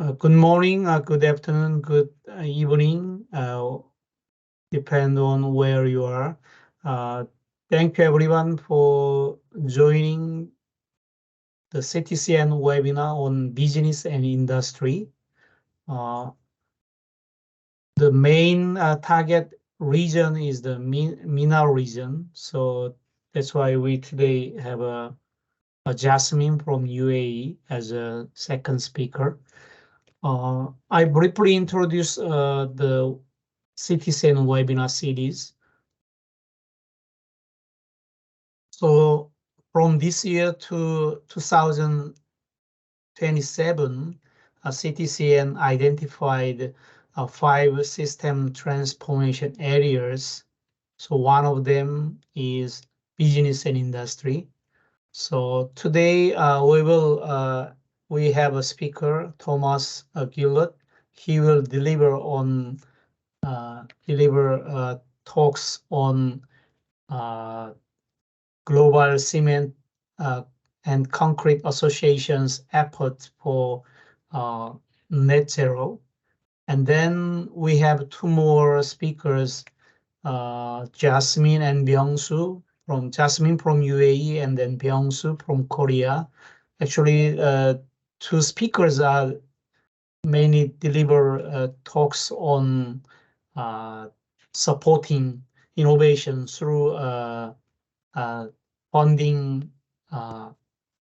Good morning, good afternoon, good evening, depend on where you are. Thank you everyone for joining the CTCN webinar on business and industry. The main target region is the MENA region, so that's why we today have a Jasmine from UAE as a second speaker. I briefly introduce the CTCN webinar series. So from this year to 2027, CTCN identified 5 system transformation areas. So one of them is business and industry. So today we have a speaker, Thomas Gillett. He will deliver talks on Global Cement and Concrete Association's effort for net zero. And then we have 2 more speakers, Jasmine and Byung-soo. Jasmine from UAE and then Byung-soo from Korea. Actually, 2 speakers are mainly deliver talks on supporting innovation through funding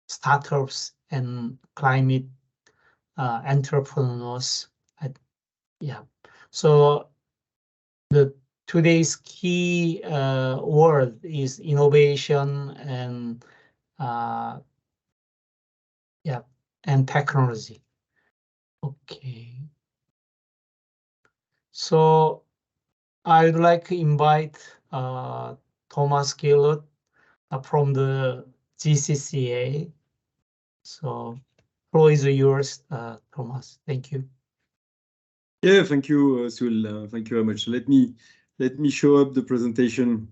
startups and climate entrepreneurs. Yeah. So today's key word is innovation and and technology. Okay. So I'd like to invite Thomas Gillett from the GCCA. So floor is yours, Thomas. Thank you. Yeah, thank you, Sul. Thank you very much. Let me show up the presentation,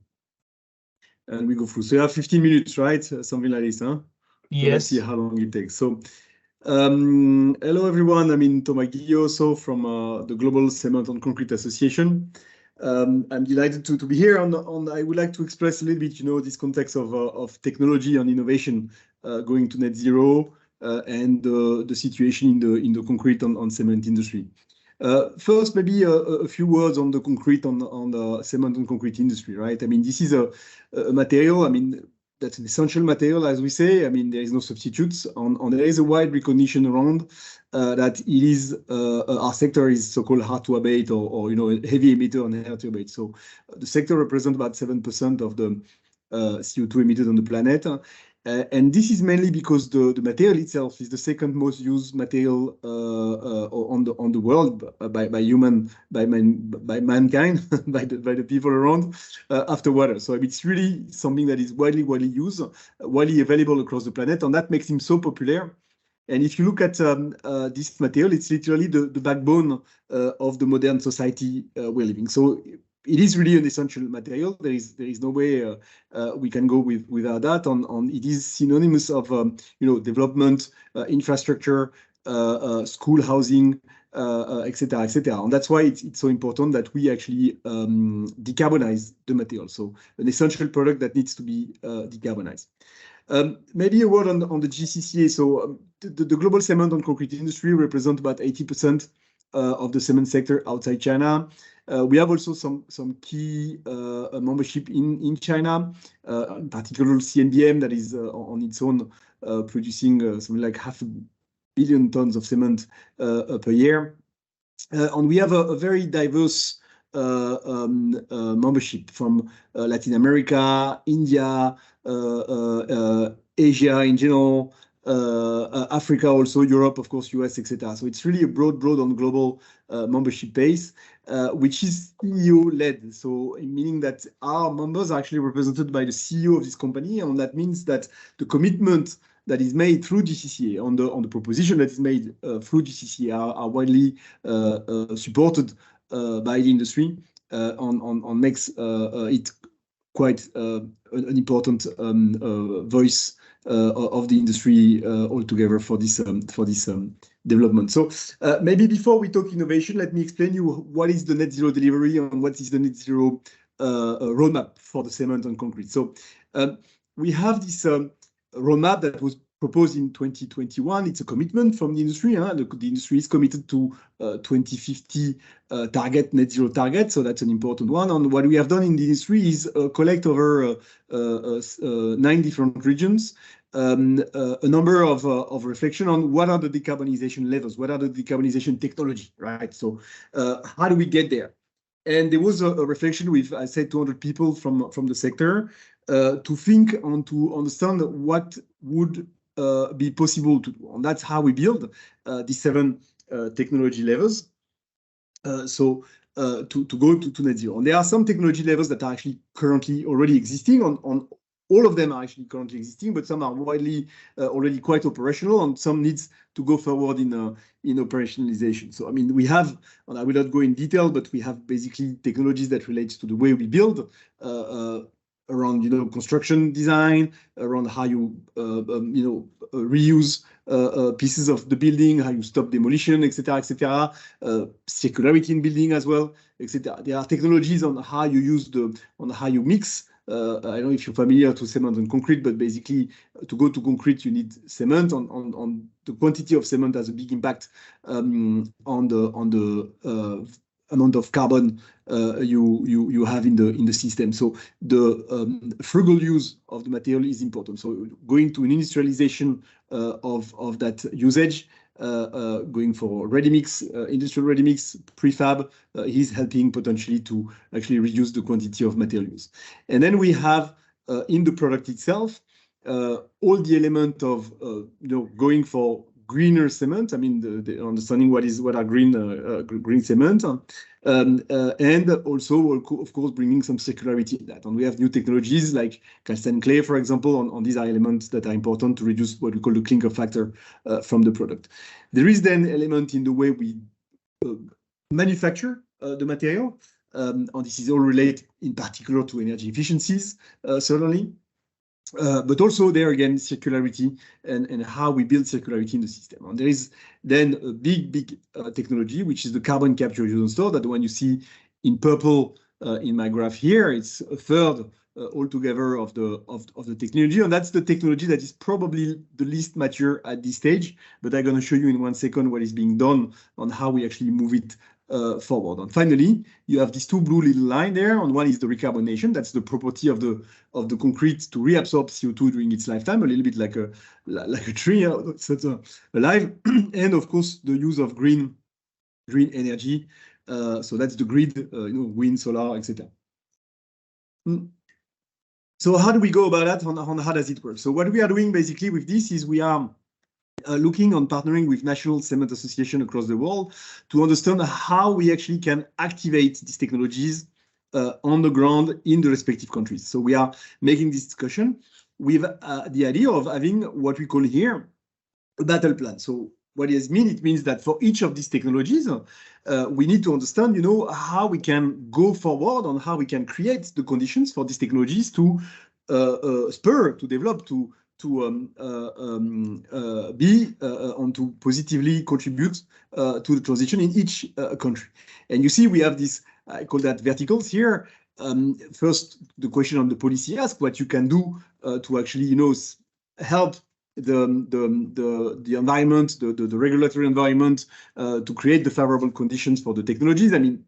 and we go through. So you have 15 minutes, right? Something like this, huh? Yes. So let's see how long it takes. So, hello everyone. I'm Thomas Gillett from the Global Cement and Concrete Association. I'm delighted to be here. I would like to express a little bit, this context of technology and innovation going to net zero and the situation in the concrete and cement industry. First, maybe a few words on the concrete, on the cement and concrete industry, right? I mean, this is a material, that's an essential material, as we say. There is no substitutes, and there is a wide recognition around that it is, our sector is so-called hard to abate or heavy emitter and hard to abate. So the sector represents about 7% of the CO2 emitted on the planet. And this is mainly because the material itself is the second most used material on the world by mankind, by the people around, after water. So it's really something that is widely used, widely available across the planet, and that makes him so popular. And if you look at this material, it's literally the backbone of the modern society we're living. So it is really an essential material. There is no way we can go without that. And it is synonymous of development, infrastructure, school housing, etc., etc. And that's why it's so important that we actually decarbonize the material. So an essential product that needs to be decarbonized. Maybe a word on the GCCA. So the global cement and concrete industry represents about 80% of the cement sector outside China. We have also some key membership in China, in particular CNBM, that is on its own producing something like 500 million tons of cement per year. And we have a very diverse membership from Latin America, India, Asia in general, Africa also, Europe, of course, US, etc. So it's really a broad and global membership base, which is CEO-led. So meaning that our members are actually represented by the CEO of this company, and that means that the commitment that is made through GCCA on the proposition that is made through GCCA are widely supported by the industry, on makes it quite an important voice of the industry altogether for this development. So maybe before we talk innovation, let me explain you what is the net zero delivery and what is the net zero roadmap for the cement and concrete. So we have this roadmap that was proposed in 2021. It's a commitment from the industry. The industry is committed to 2050 target, net zero target. So that's an important one. And what we have done in the industry is collect over 9 different regions, a number of reflection on what are the decarbonization levels, what are the decarbonization technology, right? So how do we get there? And there was a reflection with, I said, 200 people from the sector to think and to understand what would be possible to do. And that's how we build these 7 technology levels. To go to net zero. And there are some technology levels that are actually currently already existing. On all of them are actually currently existing, but some are widely already quite operational, and some needs to go forward in operationalization. So I mean, we have, and I will not go in detail, but we have basically technologies that relate to the way we build. Around construction design, around how you reuse pieces of the building, how you stop demolition, etc., etc. Circularity in building as well, etc. There are technologies on how you how you mix. I don't know if you're familiar to cement and concrete, but basically to go to concrete, you need cement. On the quantity of cement has a big impact on the amount of carbon you have in the system. So the frugal use of the material is important. So going to an industrialization of that usage, going for ready mix, industrial ready mix, prefab, is helping potentially to actually reduce the quantity of material use. And then we have in the product itself all the element of going for greener cement. I mean, the understanding what are green cement, and also, of course, bringing some circularity in that. And we have new technologies like calcine clay, for example, on these are elements that are important to reduce what we call the clinker factor from the product. There is then element in the way we manufacture the material, and this is all related in particular to energy efficiencies, certainly. But also there again, circularity and how we build circularity in the system. And there is then a big technology, which is the carbon capture, use and store. That the one you see in purple in my graph here, it's a third altogether of the technology. And that's the technology that is probably the least mature at this stage. But I'm going to show you in 1 second what is being done on how we actually move it forward. And finally, you have these 2 blue little lines there. And one is the recarbonation. That's the property of the concrete to reabsorb CO2 during its lifetime, a little bit like a tree, it's alive. And of course, the use of green energy. So that's the grid, wind, solar, etc. So how do we go about that? On how does it work? So what we are doing basically with this is we are looking on partnering with national cement association across the world to understand how we actually can activate these technologies on the ground in the respective countries. So we are making this discussion with the idea of having what we call here a battle plan. So what does it mean? It means that for each of these technologies, we need to understand, how we can go forward on how we can create the conditions for these technologies to develop, to be and to positively contribute to the transition in each country. And you see, we have this, I call that verticals here. First, the question on the policy ask what you can do to actually, help the environment, the regulatory environment to create the favorable conditions for the technologies. I mean,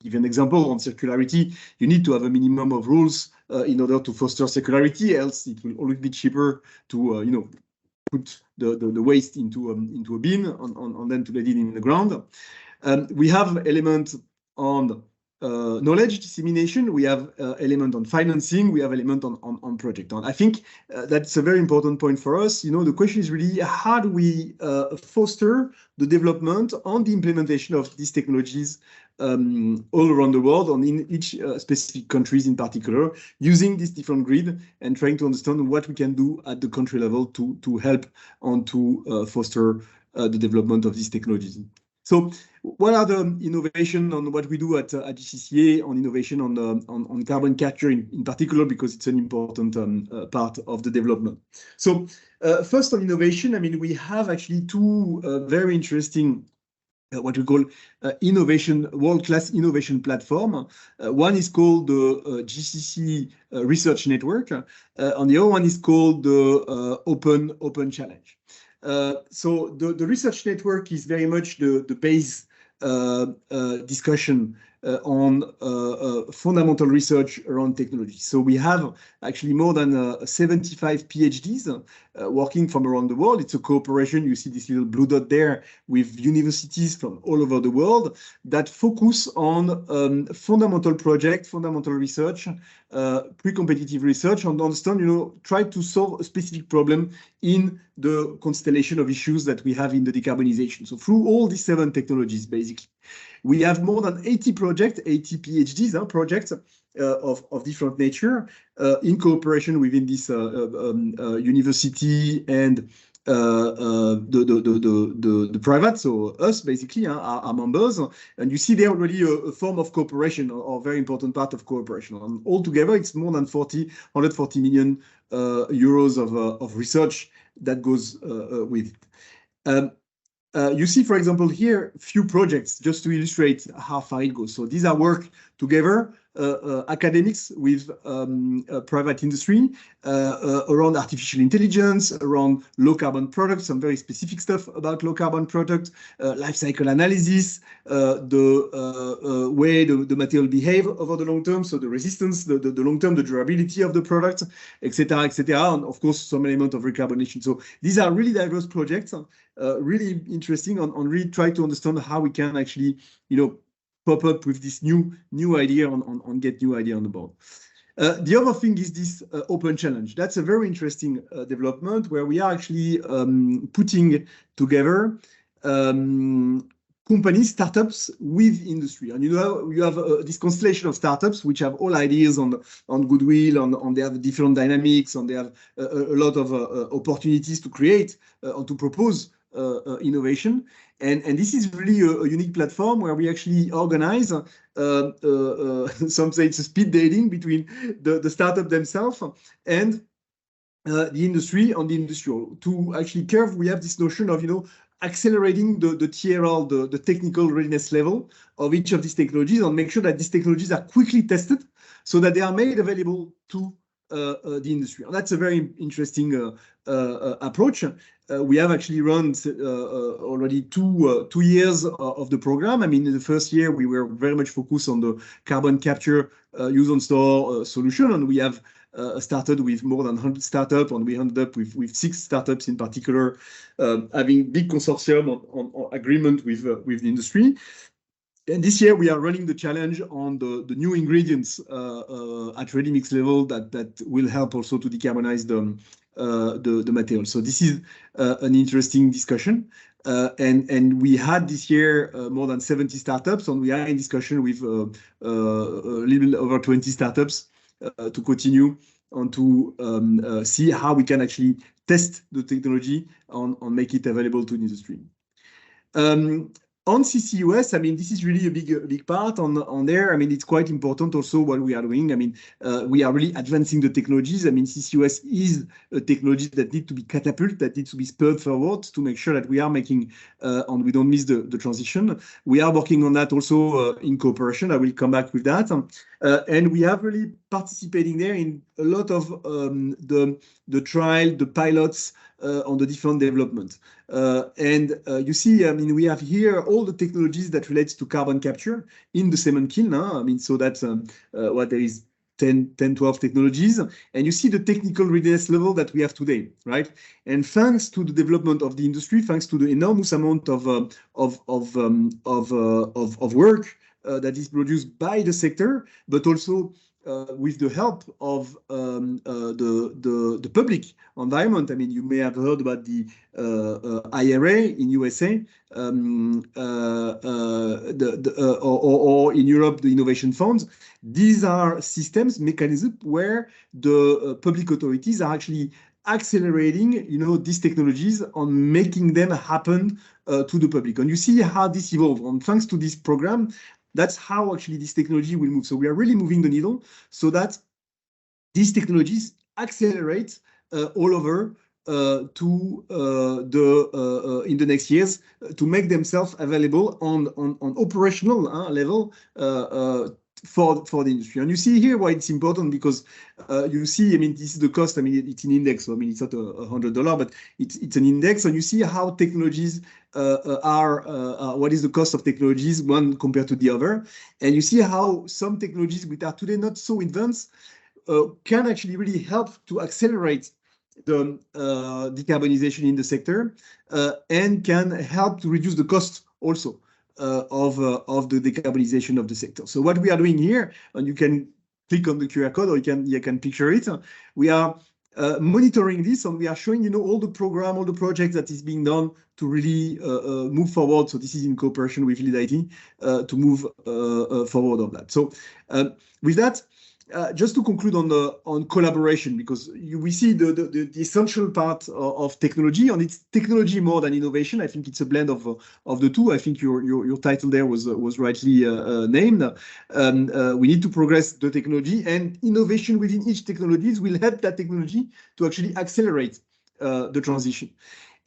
give an example on circularity. You need to have a minimum of rules in order to foster circularity, else it will always be cheaper to put the waste into a bin and then to let it in the ground. We have elements on knowledge dissemination. We have element on financing. We have element on project. And I think that's a very important point for us. The question is really how do we foster the development and the implementation of these technologies all around the world and in each specific countries in particular, using this different grid and trying to understand what we can do at the country level to help and to foster the development of these technologies. So what are the innovation on what we do at GCCA on innovation on carbon capture in particular, because it's an important part of the development. So first on innovation, I mean, we have actually two very interesting what we call innovation, world-class innovation platform. One is called the GCC Research Network, and the other one is called the Open Challenge. So the research network is very much the base discussion on fundamental research around technology. So we have actually more than 75 PhDs working from around the world. It's a cooperation. You see this little blue dot there with universities from all over the world that focus on fundamental project, fundamental research, pre-competitive research, and understand, try to solve a specific problem in the constellation of issues that we have in the decarbonization. So through all these 7 technologies, basically, we have more than 80 projects, 80 PhDs, projects of different nature in cooperation within this university and the private, so us basically our members, and you see there already a form of cooperation or very important part of cooperation. And altogether, it's more than 140 million euros of research that goes with it. You see, for example, here, few projects just to illustrate how far it goes. So these are work together, academics with private industry around artificial intelligence, around low carbon products, some very specific stuff about low carbon products, life cycle analysis, the way the material behave over the long term, so the resistance, the long term, the durability of the product, etc., and of course some element of recarbonation. So these are really diverse projects, really interesting on really try to understand how we can actually, pop up with this new idea on get new idea on the board. The other thing is this open challenge. That's a very interesting development where we are actually putting together companies, startups with industry. And you have this constellation of startups which have all ideas on goodwill, on they have different dynamics, and they have a lot of opportunities to create or to propose innovation. And this is really a unique platform where we actually organize, some say it's a speed dating between the startup themselves and the industry on the industrial. To actually curve, we have this notion of, accelerating the TRL, the technical readiness level of each of these technologies, and make sure that these technologies are quickly tested so that they are made available to the industry. And that's a very interesting approach. We have actually run already two years of the program. I mean, in the first year, we were very much focused on the carbon capture use and store solution, and we have started with more than 100 startups, and we ended up with 6 startups in particular, having big consortium on agreement with the industry. And this year we are running the challenge on the new ingredients at ready mix level that will help also to decarbonize the material. So this is an interesting discussion. And we had this year more than 70 startups, and we are in discussion with a little over 20 startups to continue and to see how we can actually test the technology and make it available to the industry. On CCUS, I mean, this is really a big part on there. I mean, it's quite important also what we are doing. I mean, we are really advancing the technologies. I mean, CCUS is a technology that needs to be catapulted, that needs to be spurred forward to make sure that we are making and we don't miss the transition. We are working on that also in cooperation. I will come back with that. And we are really participating there in a lot of the trial, the pilots on the different development. And you see, I mean, we have here all the technologies that relates to carbon capture in the cement kiln. I mean, so that's what there is 10, 12 technologies. And you see the technical readiness level that we have today, right? And thanks to the development of the industry, thanks to the enormous amount of work that is produced by the sector, but also with the help of the public environment. I mean, you may have heard about the IRA in USA, or in Europe, the innovation funds. These are systems, mechanisms where the public authorities are actually accelerating, these technologies, on making them happen to the public. And you see how this evolves. And thanks to this program, that's how actually this technology will move. So we are really moving the needle so that these technologies accelerate all over in the next years to make themselves available on operational level for the industry. And you see here why it's important, because you see, this is the cost. It's an index, so it's not $100, but it's an index. And you see how technologies what is the cost of technologies one compared to the other. And you see how some technologies which are today not so advanced can actually really help to accelerate the decarbonization in the sector and can help to reduce the cost also of the decarbonization of the sector. So what we are doing here, and you can click on the QR code, or you can picture it. We are monitoring this, and we are showing all the program, all the projects that is being done to really move forward. So this is in cooperation with Lead IT to move forward on that. So with that, just to conclude on collaboration, because we see the essential part of technology, and it's technology more than innovation. I think it's a blend of the two. I think your title there was rightly named. We need to progress the technology, and innovation within each technologies will help that technology to actually accelerate the transition.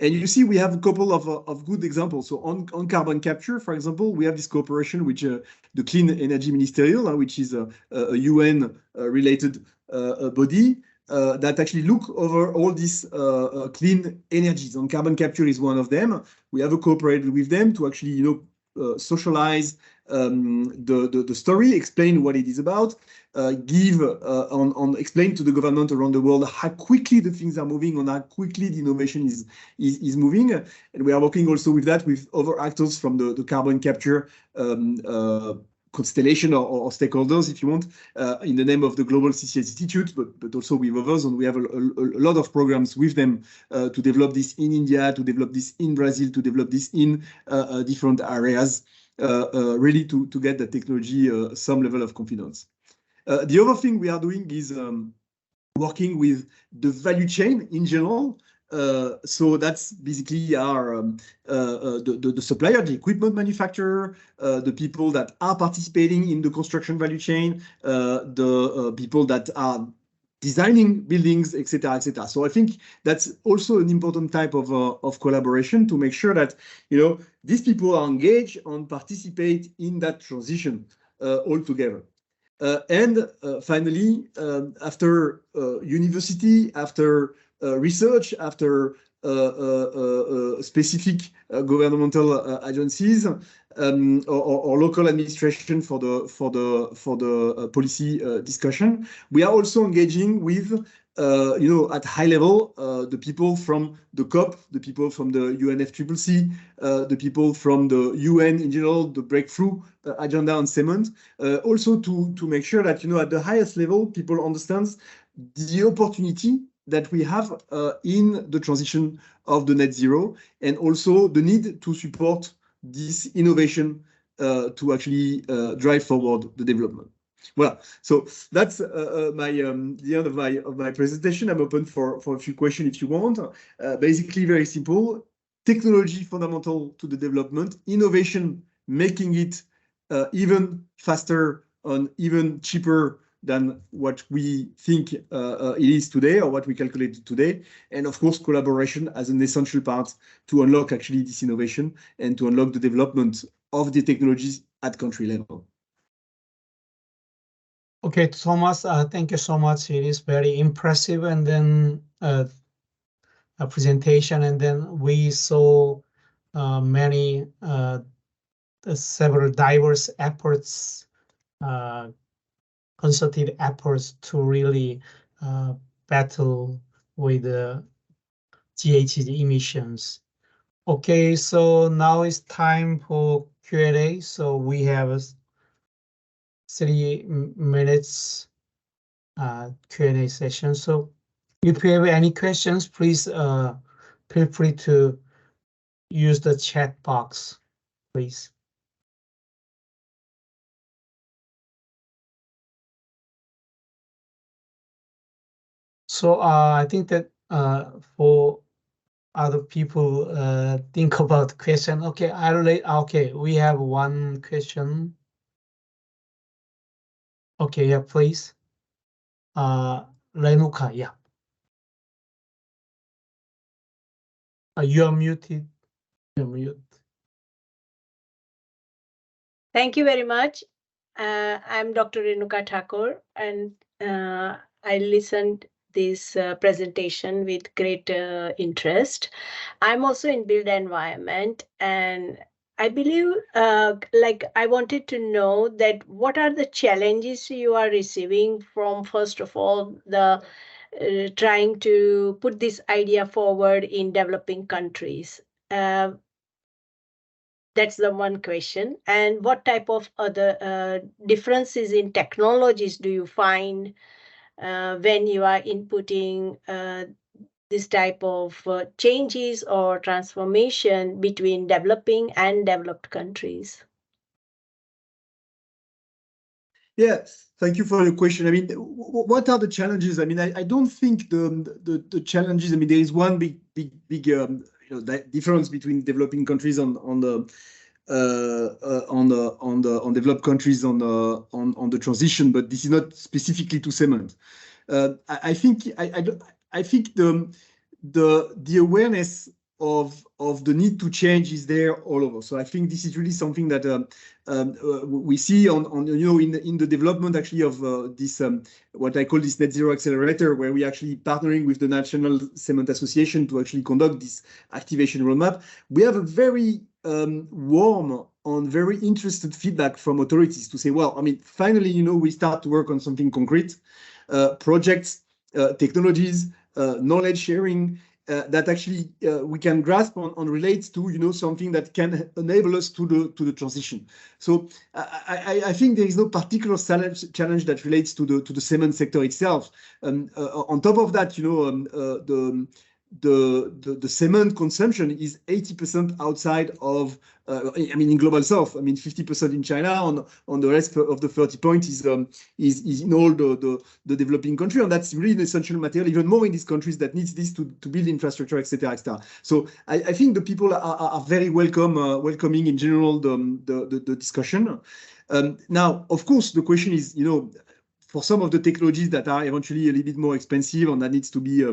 And you see, we have a couple of good examples. So on carbon capture, for example, we have this cooperation with the Clean Energy Ministerial, which is a UN-related body that actually look over all these clean energies. And carbon capture is one of them. We have cooperated with them to actually, socialize the story, explain what it is about, explain to the government around the world how quickly the things are moving and how quickly the innovation is moving. And we are working also with that with other actors from the carbon capture constellation or stakeholders, if you want, in the name of the Global CCS Institute, but also with others. And we have a lot of programs with them to develop this in India, to develop this in Brazil, to develop this in different areas, really to get the technology some level of confidence. The other thing we are doing is working with the value chain in general. So that's basically our the supplier, the equipment manufacturer, the people that are participating in the construction value chain, the people that are designing buildings, etc., etc. So I think that's also an important type of collaboration to make sure that these people are engaged and participate in that transition all together. And finally, after university, after research, after specific governmental agencies or local administration for the policy discussion, we are also engaging with at high level, the people from the COP, the people from the UNFCCC, the people from the UN in general, the breakthrough agenda on cement, also to make sure that, at the highest level, people understand the opportunity that we have in the transition of the net zero, and also the need to support this innovation to actually drive forward the development. Well, so that's the end of my presentation. I'm open for a few questions if you want. Basically, very simple. Technology fundamental to the development, innovation making it even faster and even cheaper than what we think it is today, or what we calculate today. And of course, collaboration as an essential part to unlock actually this innovation and to unlock the development of the technologies at country level. Okay, Thomas, thank you so much. It is very impressive, and then a presentation, and then we saw many several diverse efforts, concerted efforts to really battle with the GHG emissions. Okay, so now it's time for Q&A. So we have 3 minutes Q&A session. So if you have any questions, please feel free to use the chat box, please. So I think that for other people think about question. Okay, okay, we have one question. Okay, yeah, please. Renuka, yeah. You are muted. You're mute. Thank you very much. I'm Dr. Renuka Thakur, and I listened this presentation with great interest. I'm also in build environment, and I believe, I wanted to know that what are the challenges you are receiving from, first of all, the trying to put this idea forward in developing countries. That's the one question. And what type of other differences in technologies do you find when you are inputting this type of changes or transformation between developing and developed countries? Yes, thank you for the question. I mean, what are the challenges? I mean, I don't think the challenges. I mean, there is one big difference between developing countries on developed countries on the transition, but this is not specifically to cement. I think the awareness of the need to change is there all over. So I think this is really something that we see in the development actually of this what I call this net zero accelerator, where we actually partnering with the National Cement Association to actually conduct this activation roadmap. We have a very warm and very interested feedback from authorities to say, well, I mean, finally, we start to work on something concrete, projects, technologies, knowledge sharing, that actually we can grasp on relates to something that can enable us to the transition. So I think there is no particular challenge that relates to the cement sector itself. On top of that, the cement consumption is 80% outside of, in global south. I mean, 50% in China. On the rest of the 30 points is in all the developing country, and that's really an essential material, even more in these countries that needs this to build infrastructure, etc., etc. So I think the people are very welcoming in general the discussion. Now, of course, the question is, for some of the technologies that are eventually a little bit more expensive and that needs to be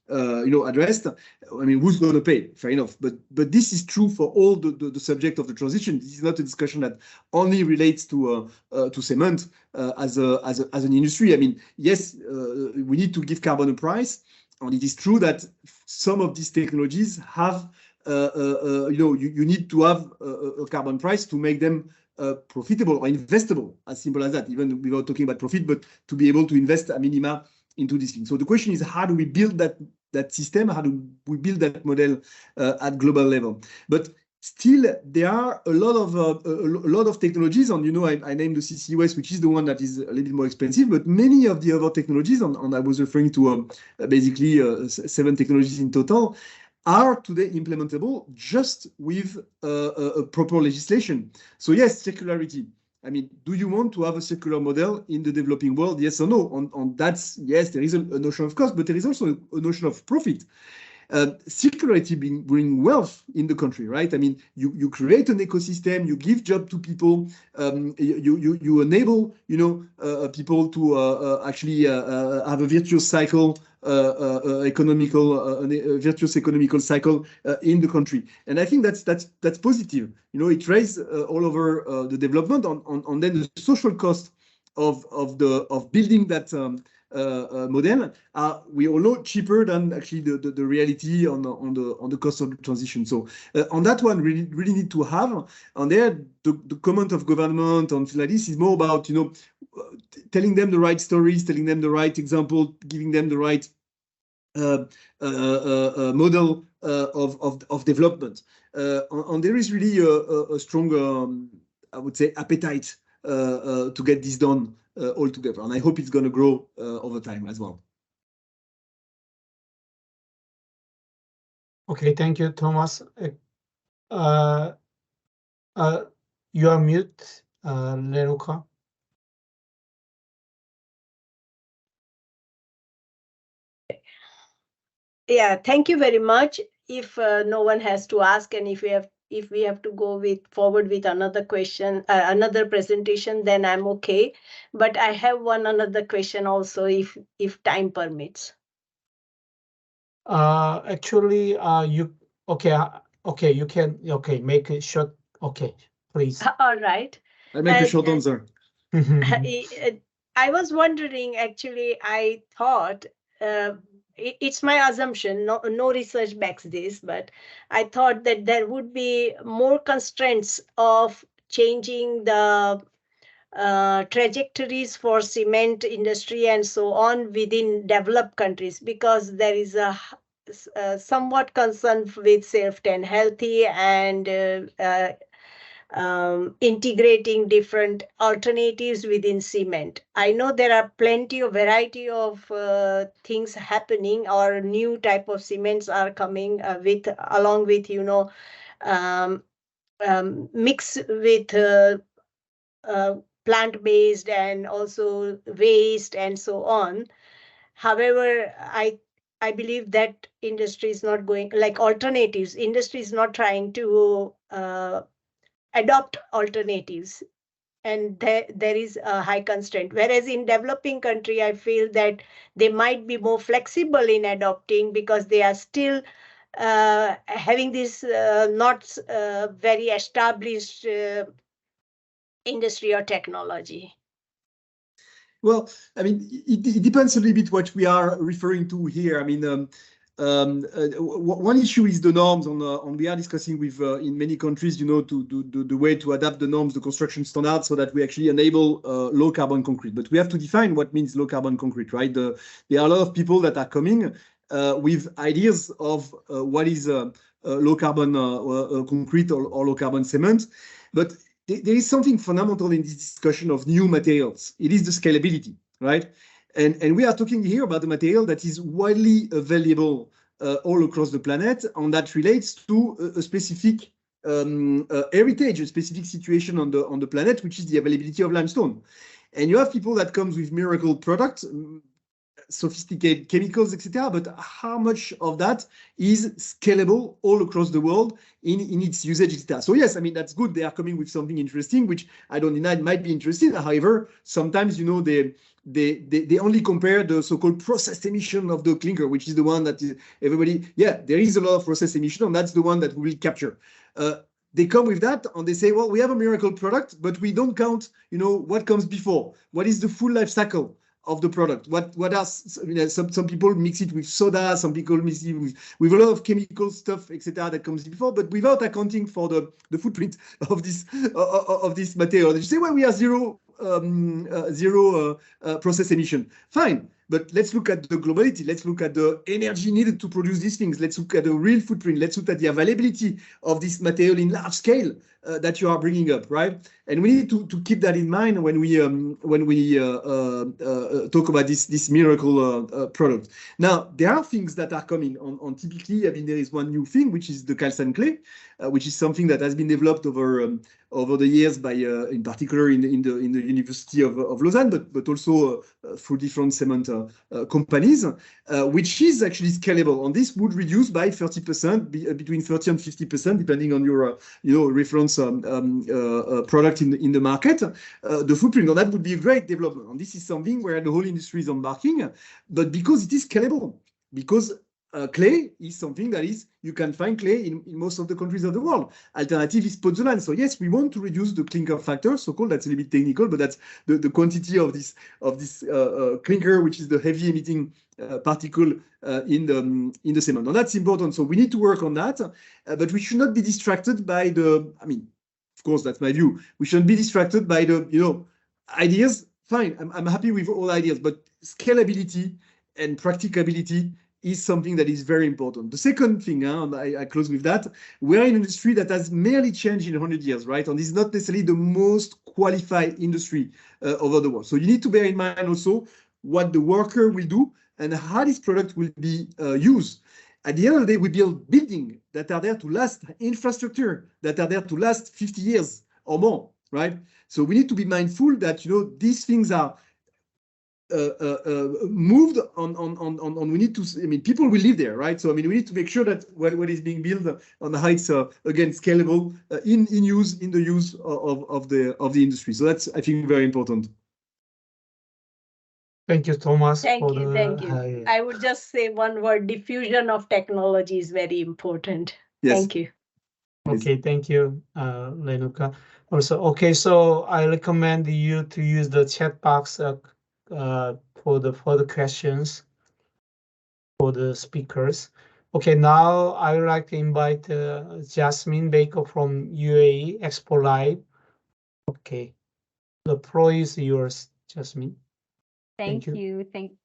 addressed, I mean, who's going to pay? Fair enough. But this is true for all the subject of the transition. This is not a discussion that only relates to cement as an industry. I mean, yes, we need to give carbon a price, and it is true that some of these technologies have you need to have a carbon price to make them profitable or investable, as simple as that, even without talking about profit, but to be able to invest a minima into this thing. So the question is, how do we build that system? How do we build that model at global level? But still, there are a lot of technologies, and I named the CCUS, which is the one that is a little bit more expensive, but many of the other technologies, and I was referring to basically 7 technologies in total, are today implementable just with a proper legislation. So yes, circularity. I mean, do you want to have a circular model in the developing world? Yes or no? On that's yes, there is a notion of cost, but there is also a notion of profit. Circularity bring wealth in the country, right? I mean, you create an ecosystem, you give job to people, you enable people to actually have a virtuous cycle. Virtuous economical cycle in the country, and I think that's positive. It raises all over the development on then the social cost of building that model. We all know cheaper than actually the reality on the cost of the transition. So on that one, really need to have. And there, the comment of government on like this is more about telling them the right stories, telling them the right example, giving them the right model of development. And there is really a strong, I would say, appetite to get this done all together. And I hope it's going to grow over time as well. Okay, thank you, Thomas. You are mute, Renuka. Yeah, thank you very much. If no one has to ask, and if we have to go forward with another question, another presentation, then I'm okay. But I have another question also, if time permits. Actually, you okay? Okay, you can make it short. Okay, please. All right. I'll make a short answer. I was wondering, actually, I thought, it's my assumption, no research backs this, but I thought that there would be more constraints of changing the trajectories for cement industry and so on within developed countries, because there is a somewhat concern with safe and healthy, and integrating different alternatives within cement. I know there are plenty of variety of things happening, or new type of cements are coming along with, um, mix with plant-based and also waste and so on. However, I believe that industry is not going, like alternatives. Industry is not trying to adopt alternatives, and there is a high constraint. Whereas in developing country, I feel that they might be more flexible in adopting, because they are still having this not very established industry or technology. Well, I mean, it depends a little bit what we are referring to here. I mean, one issue is the norms we are discussing with in many countries, the way to adapt the norms, the construction standards, so that we actually enable low carbon concrete. But we have to define what means low carbon concrete, right? There are a lot of people that are coming with ideas of what is low carbon concrete or low carbon cement, but there is something fundamental in this discussion of new materials. It is the scalability, right? And we are talking here about the material that is widely available all across the planet, and that relates to a specific heritage, a specific situation on the planet, which is the availability of limestone. And you have people that comes with miracle products, sophisticated chemicals, etc. But how much of that is scalable all across the world in its usage, etc. So yes, I mean, that's good. They are coming with something interesting, which I don't deny it might be interesting. However, sometimes, they only compare the so-called process emission of the clinker, which is the one that there is a lot of process emission, and that's the one that we will capture. They come with that and they say, well, we have a miracle product, but we don't count, what comes before. What is the full life cycle of the product? What are some people mix it with soda, some people mix it with a lot of chemical stuff, etc. that comes before, but without accounting for the footprint of this material. They say, well, we have zero process emission. Fine. But let's look at the globality. Let's look at the energy needed to produce these things. Let's look at the real footprint. Let's look at the availability of this material in large scale that you are bringing up, right? And we need to keep that in mind when we talk about this miracle product. Now, there are things that are coming on typically. I mean, there is one new thing, which is the calcined clay, which is something that has been developed over the years by, in particular, in the University of Lausanne, but also through different cement companies, which is actually scalable. And this would reduce by 30%, between 30 and 50%, depending on your reference product in the market. The footprint, and that would be a great development. And this is something where the whole industry is embarking, but because it is scalable, because clay is something that you can find clay in most of the countries of the world. Alternative is pozzolan. So yes, we want to reduce the clinker factor, so-called. That's a little bit technical, but that's the quantity of this clinker, which is the heavy emitting particle in the cement. And that's important. So we need to work on that, but we should not be distracted by of course, that's my view. We shouldn't be distracted by the ideas. Fine, I'm happy with all ideas, but scalability and practicability is something that is very important. The second thing, and I close with that, we're in an industry that has merely changed in 100 years, right? And this is not necessarily the most qualified industry over the world. So you need to bear in mind also what the worker will do and how this product will be used. At the end of the day, we build buildings that are there to last, infrastructure that are there to last 50 years or more, right? So we need to be mindful that, these things are moved on we need to, I mean, people will live there, right? So I mean, we need to make sure that what is being built on the heights again scalable in the use of the industry. So that's, I think, very important. Thank you, Thomas. Thank you. I would just say one word: diffusion of technology is very important. Yes. Thank you. Okay, thank you, Lenuka. Also, okay, so I recommend you to use the chat box for the further questions for the speakers. Okay, now I would like to invite Jasmine Baker from UAE Expo Live. Okay, the floor is yours, Jasmine. Thank you.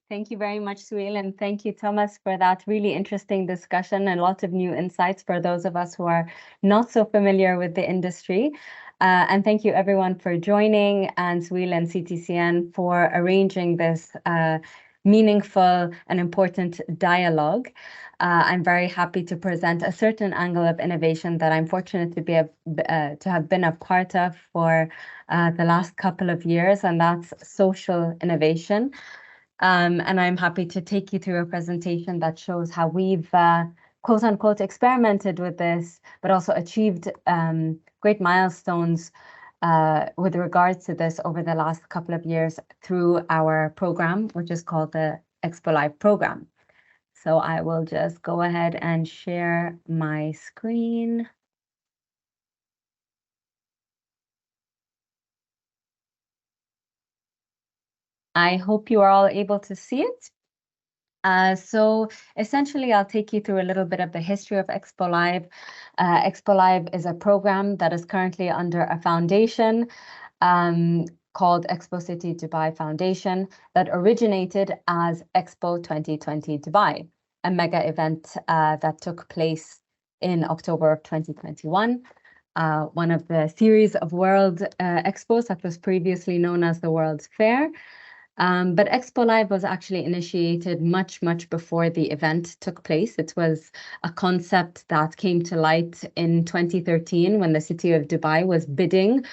Thank you very much, Suhail, and thank you, Thomas, for that really interesting discussion and lots of new insights for those of us who are not so familiar with the industry. And thank you, everyone, for joining, and Suhail and CTCN for arranging this meaningful and important dialogue. I'm very happy to present a certain angle of innovation that I'm fortunate to have been a part of for the last couple of years, and that's social innovation. And I'm happy to take you through a presentation that shows how we've quote unquote experimented with this, but also achieved great milestones with regards to this over the last couple of years through our program, which is called the Expo Live program. So I will just go ahead and share my screen. I hope you are all able to see it. So essentially, I'll take you through a little bit of the history of Expo Live. Expo Live is a program that is currently under a foundation called Expo City Dubai Foundation that originated as Expo 2020 Dubai, a mega event that took place in October of 2021. One of the series of world expos that was previously known as the World's Fair. But Expo Live was actually initiated much before the event took place. It was a concept that came to light in 2013 when the city of Dubai was bidding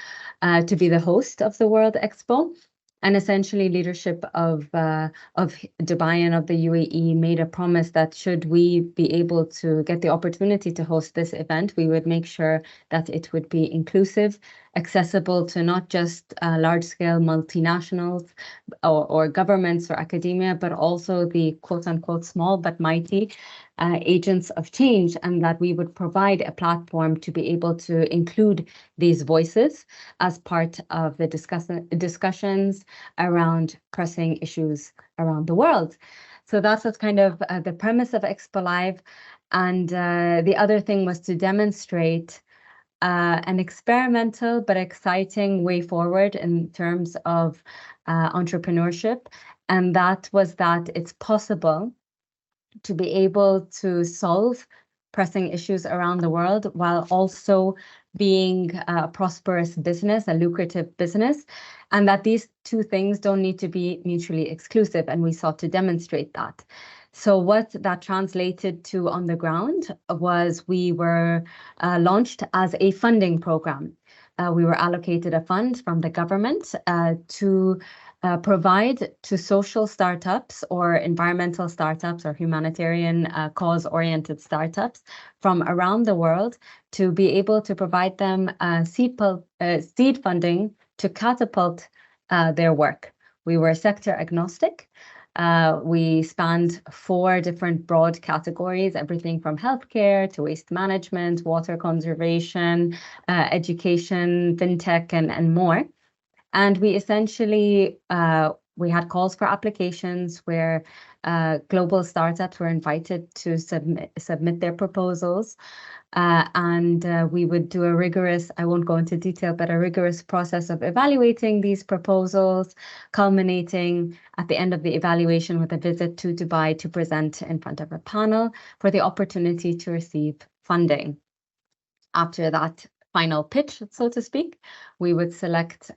to be the host of the World Expo. And essentially, leadership of Dubai and of the UAE made a promise that should we be able to get the opportunity to host this event, we would make sure that it would be inclusive, accessible to not just large-scale multinationals or governments or academia, but also the quote-unquote small but mighty agents of change, and that we would provide a platform to be able to include these voices as part of the discussions around pressing issues around the world. So that's what's kind of the premise of Expo Live. And the other thing was to demonstrate an experimental but exciting way forward in terms of entrepreneurship. And that was that it's possible to be able to solve pressing issues around the world while also being a prosperous business, a lucrative business, and that these two things don't need to be mutually exclusive. And we sought to demonstrate that. So what that translated to on the ground was we were launched as a funding program. We were allocated a fund from the government to provide to social startups or environmental startups or humanitarian cause-oriented startups from around the world to be able to provide them seed funding to catapult their work. We were sector agnostic. We spanned 4 different broad categories, everything from healthcare to waste management, water conservation, education, fintech, and more. And we essentially, we had calls for applications where global startups were invited to submit their proposals. And we would do a rigorous, I won't go into detail, but a rigorous process of evaluating these proposals, culminating at the end of the evaluation with a visit to Dubai to present in front of a panel for the opportunity to receive funding. After that final pitch, so to speak, we would select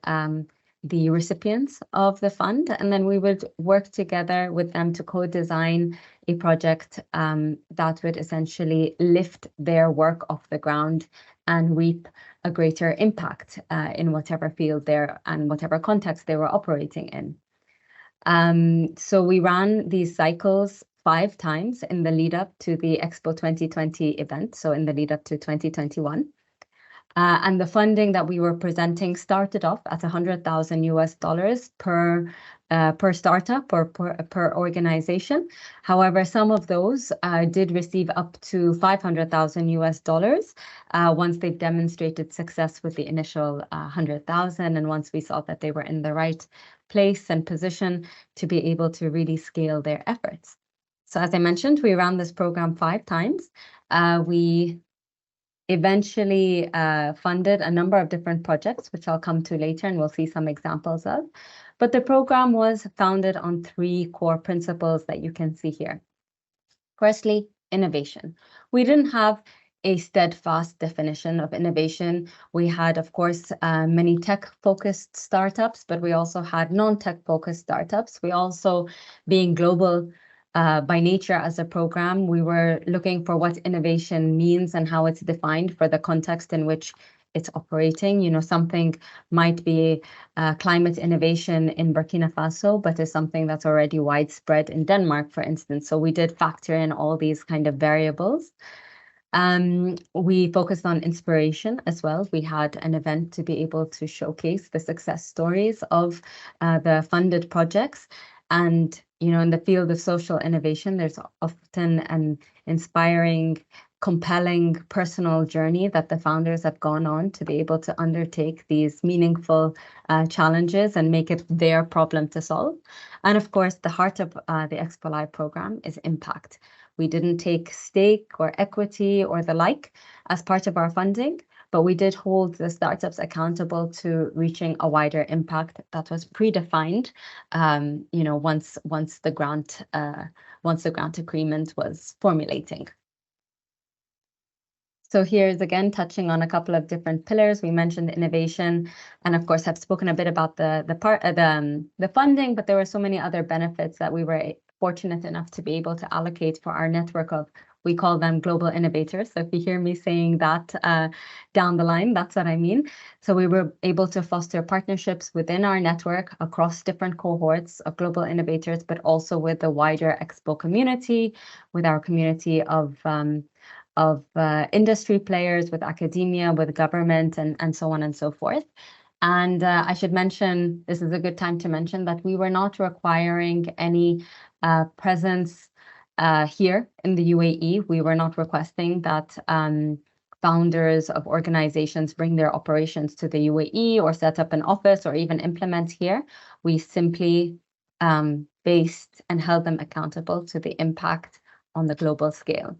the recipients of the fund, and then we would work together with them to co-design a project that would essentially lift their work off the ground and reap a greater impact in whatever field and whatever context they were operating in. So we ran these cycles 5 times in the lead up to the Expo 2020 event, so in the lead up to 2021. And the funding that we were presenting started off at $100,000 per startup or per organization. However, some of those did receive up to $500,000 once they've demonstrated success with the initial 100,000, and once we saw that they were in the right place and position to be able to really scale their efforts. So as I mentioned, we ran this program 5 times. We eventually funded a number of different projects, which I'll come to later and we'll see some examples of. But the program was founded on 3 core principles that you can see here. Firstly, innovation. We didn't have a steadfast definition of innovation. We had, of course, many tech-focused startups, but we also had non-tech-focused startups. We also, being global by nature as a program, we were looking for what innovation means and how it's defined for the context in which it's operating. You know, something might be climate innovation in Burkina Faso, but is something that's already widespread in Denmark, for instance. So we did factor in all these kind of variables. We focused on inspiration as well. We had an event to be able to showcase the success stories of the funded projects. And, you know, in the field of social innovation, there's often an inspiring, compelling personal journey that the founders have gone on to be able to undertake these meaningful challenges and make it their problem to solve. And of course, the heart of the Expo Live program is impact. We didn't take stake or equity or the like as part of our funding, but we did hold the startups accountable to reaching a wider impact that was predefined, you know, once the grant agreement was formulating. So here's again touching on a couple of different pillars. We mentioned innovation, and of course have spoken a bit about the funding, but there were so many other benefits that we were fortunate enough to be able to allocate for our network of, we call them global innovators. So if you hear me saying that down the line, that's what I mean. So we were able to foster partnerships within our network across different cohorts of global innovators, but also with the wider Expo community, with our community of industry players, with academia, with government, and so on and so forth. And I should mention, this is a good time to mention that we were not requiring any presence here in the UAE. We were not requesting that founders of organizations bring their operations to the UAE or set up an office or even implement here. We simply based and held them accountable to the impact on the global scale.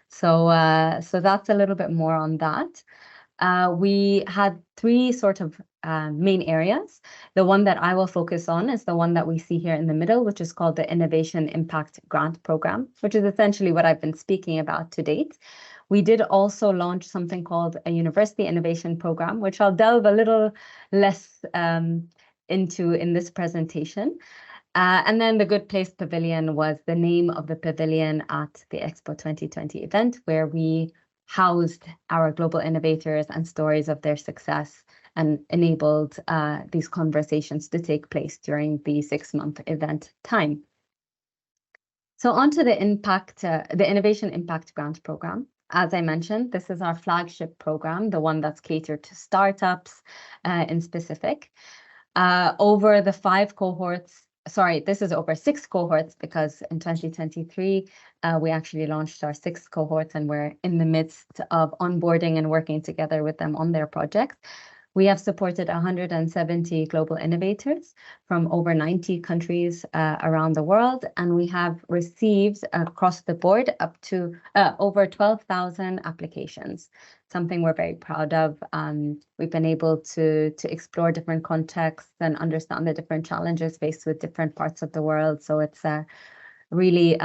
So that's a little bit more on that. We had 3 sort of main areas. The one that I will focus on is the one that we see here in the middle, which is called the Innovation Impact Grant Program, which is essentially what I've been speaking about to date. We did also launch something called a University Innovation Program, which I'll delve a little less into in this presentation. And then the Good Place Pavilion was the name of the pavilion at the Expo 2020 event, where we housed our global innovators and stories of their success and enabled these conversations to take place during the 6-month event time. So on to the Innovation Impact Grant Program. As I mentioned, this is our flagship program, the one that's catered to startups in specific. Over the 5 cohorts, sorry, this is over 6 cohorts, because in 2023, we actually launched our 6th cohort and we're in the midst of onboarding and working together with them on their projects. We have supported 170 global innovators from over 90 countries around the world, and we have received across the board up to over 12,000 applications, something we're very proud of. We've been able to explore different contexts and understand the different challenges faced with different parts of the world. So it's really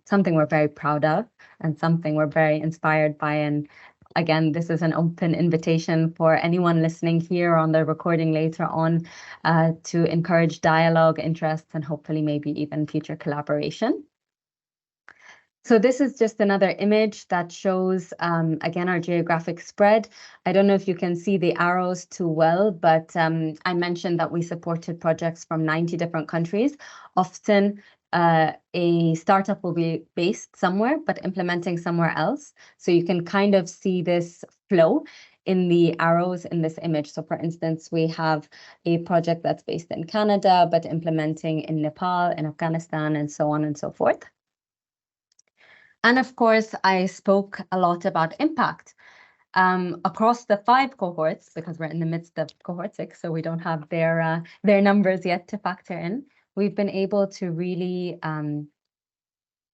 something we're very proud of and something we're very inspired by. And again, this is an open invitation for anyone listening here on the recording later on to encourage dialogue, interests, and hopefully maybe even future collaboration. So this is just another image that shows, again, our geographic spread. I don't know if you can see the arrows too well, but I mentioned that we supported projects from 90 different countries. Often a startup will be based somewhere, but implementing somewhere else. So you can kind of see this flow in the arrows in this image. So for instance, we have a project that's based in Canada, but implementing in Nepal, in Afghanistan, and so on and so forth. And of course, I spoke a lot about impact across the 5 cohorts, because we're in the midst of cohort 6, so we don't have their numbers yet to factor in. We've been able to really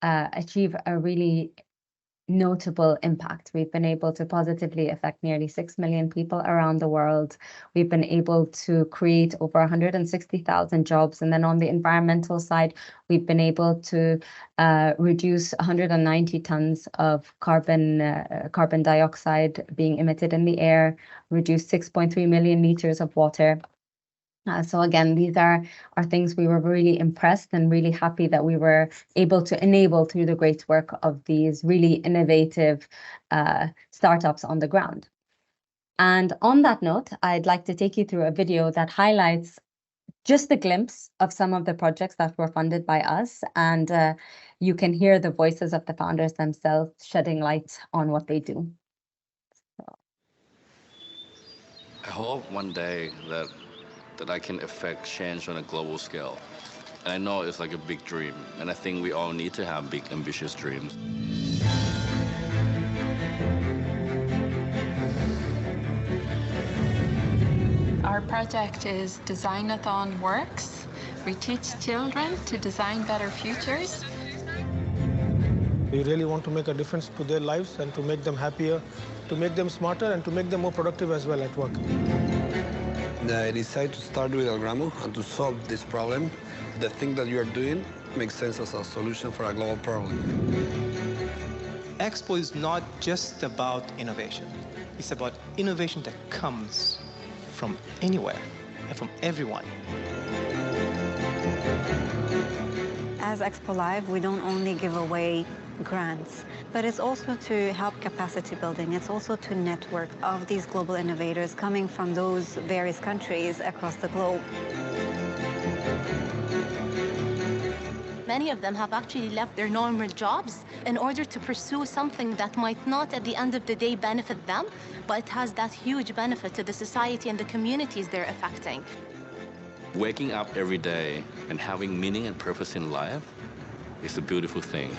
achieve a really notable impact. We've been able to positively affect nearly 6 million people around the world. We've been able to create over 160,000 jobs. And then on the environmental side, we've been able to reduce 190 tons of carbon dioxide being emitted in the air, reduce 6.3 million liters of water. So again, these are things we were really impressed and really happy that we were able to enable through the great work of these really innovative startups on the ground. And on that note, I'd like to take you through a video that highlights just a glimpse of some of the projects that were funded by us. And you can hear the voices of the founders themselves shedding light on what they do. I hope one day that I can affect change on a global scale. And I know it's like a big dream, and I think we all need to have big, ambitious dreams. Our project is Designathon Works. We teach children to design better futures. We really want to make a difference to their lives and to make them happier, to make them smarter, and to make them more productive as well at work. I decided to start with Algramo and to solve this problem. The thing that you are doing makes sense as a solution for a global problem. Expo is not just about innovation. It's about innovation that comes from anywhere and from everyone. As Expo Live, we don't only give away grants, but it's also to help capacity building. It's also to network of these global innovators coming from those various countries across the globe. Many of them have actually left their normal jobs in order to pursue something that might not at the end of the day benefit them, but it has that huge benefit to the society and the communities they're affecting. Waking up every day and having meaning and purpose in life is a beautiful thing.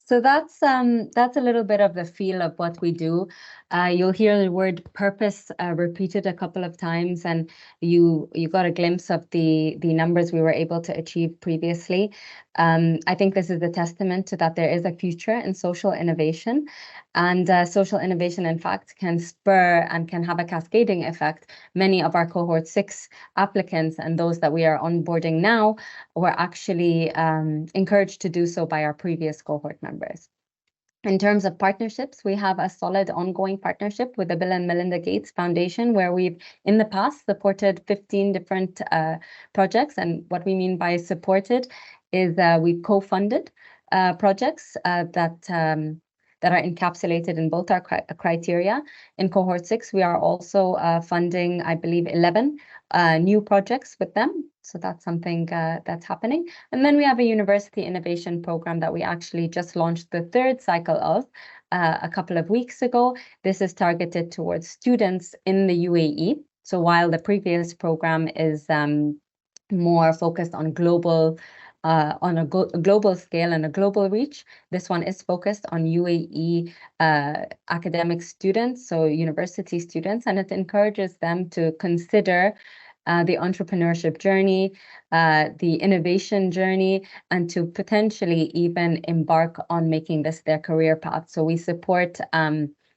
So that's a little bit of the feel of what we do. You'll hear the word purpose repeated a couple of times, and you got a glimpse of the numbers we were able to achieve previously. I think this is a testament to that there is a future in social innovation, and social innovation, in fact, can spur and can have a cascading effect. Many of our cohort 6 applicants and those that we are onboarding now were actually encouraged to do so by our previous cohort members. In terms of partnerships, we have a solid ongoing partnership with the Bill and Melinda Gates Foundation, where we've in the past supported 15 different projects. And what we mean by supported is we've co-funded projects that are encapsulated in both our criteria. In cohort 6, we are also funding, I believe, 11 new projects with them. So that's something that's happening. And then we have a university innovation program that we actually just launched the 3rd cycle of a couple of weeks ago. This is targeted towards students in the UAE. So while the previous program is more focused on global on a global scale and a global reach, this one is focused on UAE academic students, so university students, and it encourages them to consider the entrepreneurship journey, the innovation journey, and to potentially even embark on making this their career path. So we support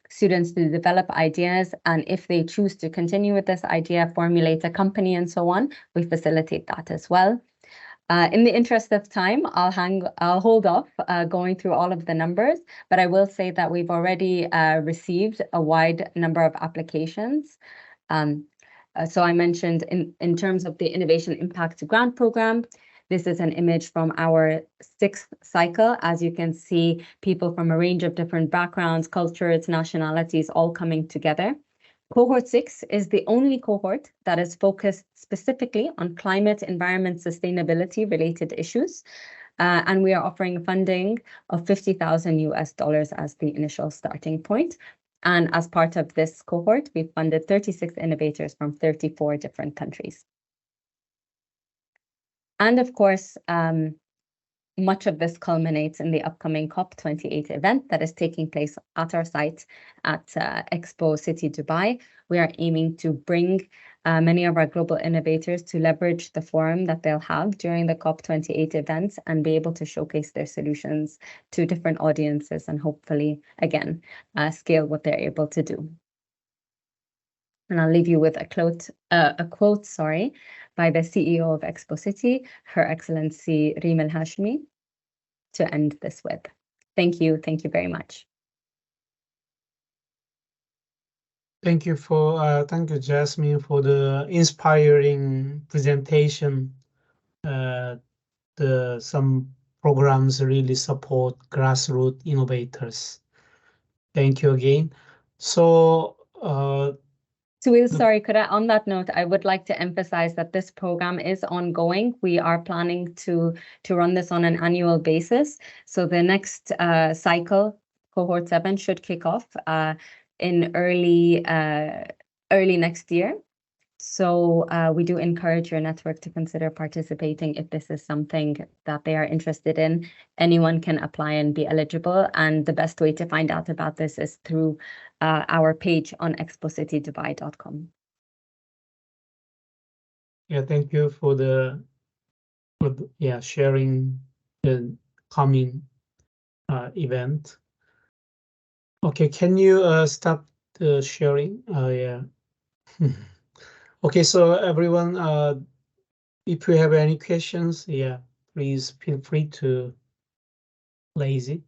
students to develop ideas, and if they choose to continue with this idea, formulate a company and so on, we facilitate that as well. In the interest of time, I'll hold off going through all of the numbers, but I will say that we've already received a wide number of applications. So I mentioned in terms of the Innovation Impact Grant Program, this is an image from our 6th cycle. As you can see, people from a range of different backgrounds, cultures, nationalities, all coming together. Cohort 6 is the only cohort that is focused specifically on climate, environment, sustainability related issues. And we are offering funding of $50,000 as the initial starting point. And as part of this cohort, we've funded 36 innovators from 34 different countries. And of course, much of this culminates in the upcoming COP28 event that is taking place at our site at Expo City Dubai. We are aiming to bring many of our global innovators to leverage the forum that they'll have during the COP28 events and be able to showcase their solutions to different audiences and hopefully, again, scale what they're able to do. And I'll leave you with a quote, by the CEO of Expo City, Her Excellency Reem El Hashmi, to end this with. Thank you very much. Thank you, Jasmine, for the inspiring presentation. Some programs really support grassroots innovators. Thank you again. So, Suhail, sorry, on that note, I would like to emphasize that this program is ongoing. We are planning to run this on an annual basis. So the next cycle, cohort 7, should kick off in early next year. So we do encourage your network to consider participating if this is something that they are interested in. Anyone can apply and be eligible. And the best way to find out about this is through our page on expositydubai.com. Yeah, thank you for sharing the coming event. Okay, can you stop the sharing? Yeah. Okay, so everyone, if you have any questions, yeah, please feel free to raise it.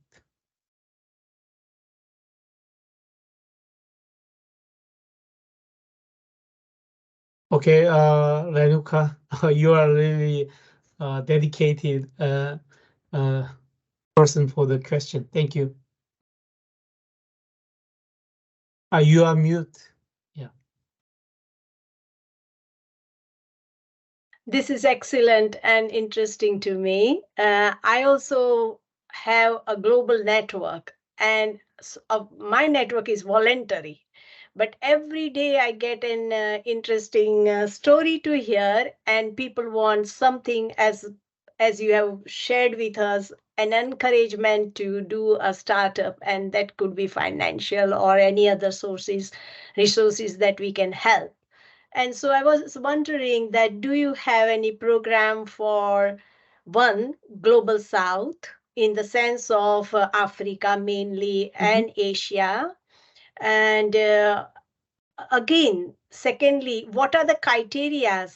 Okay, Renuka, you are really dedicated person for the question. Thank you. You are mute. Yeah. This is excellent and interesting to me. I also have a global network, and my network is voluntary. But every day I get an interesting story to hear, and people want something, as you have shared with us, an encouragement to do a startup, and that could be financial or any other resources that we can help. And so I was wondering that, do you have any program for Global South, in the sense of Africa mainly and Asia? And again, secondly, what are the criteria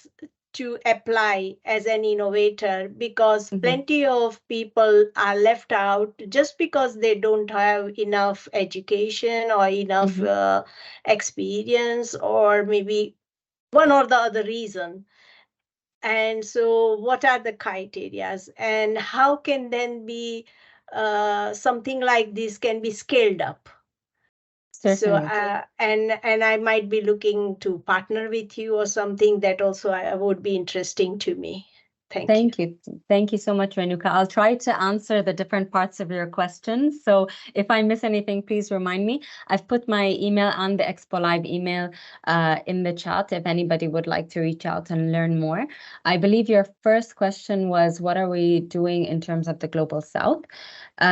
to apply as an innovator? Because plenty of people are left out just because they don't have enough education or enough experience, or maybe one or the other reason. And so what are the criteria, and how can then be something like this can be scaled up? Certainly. So and I might be looking to partner with you or something. That also would be interesting to me. Thank you. Thank you so much, Renuka. I'll try to answer the different parts of your questions. So if I miss anything, please remind me. I've put my email and the Expo Live email in the chat if anybody would like to reach out and learn more. I believe your first question was, what are we doing in terms of the Global South?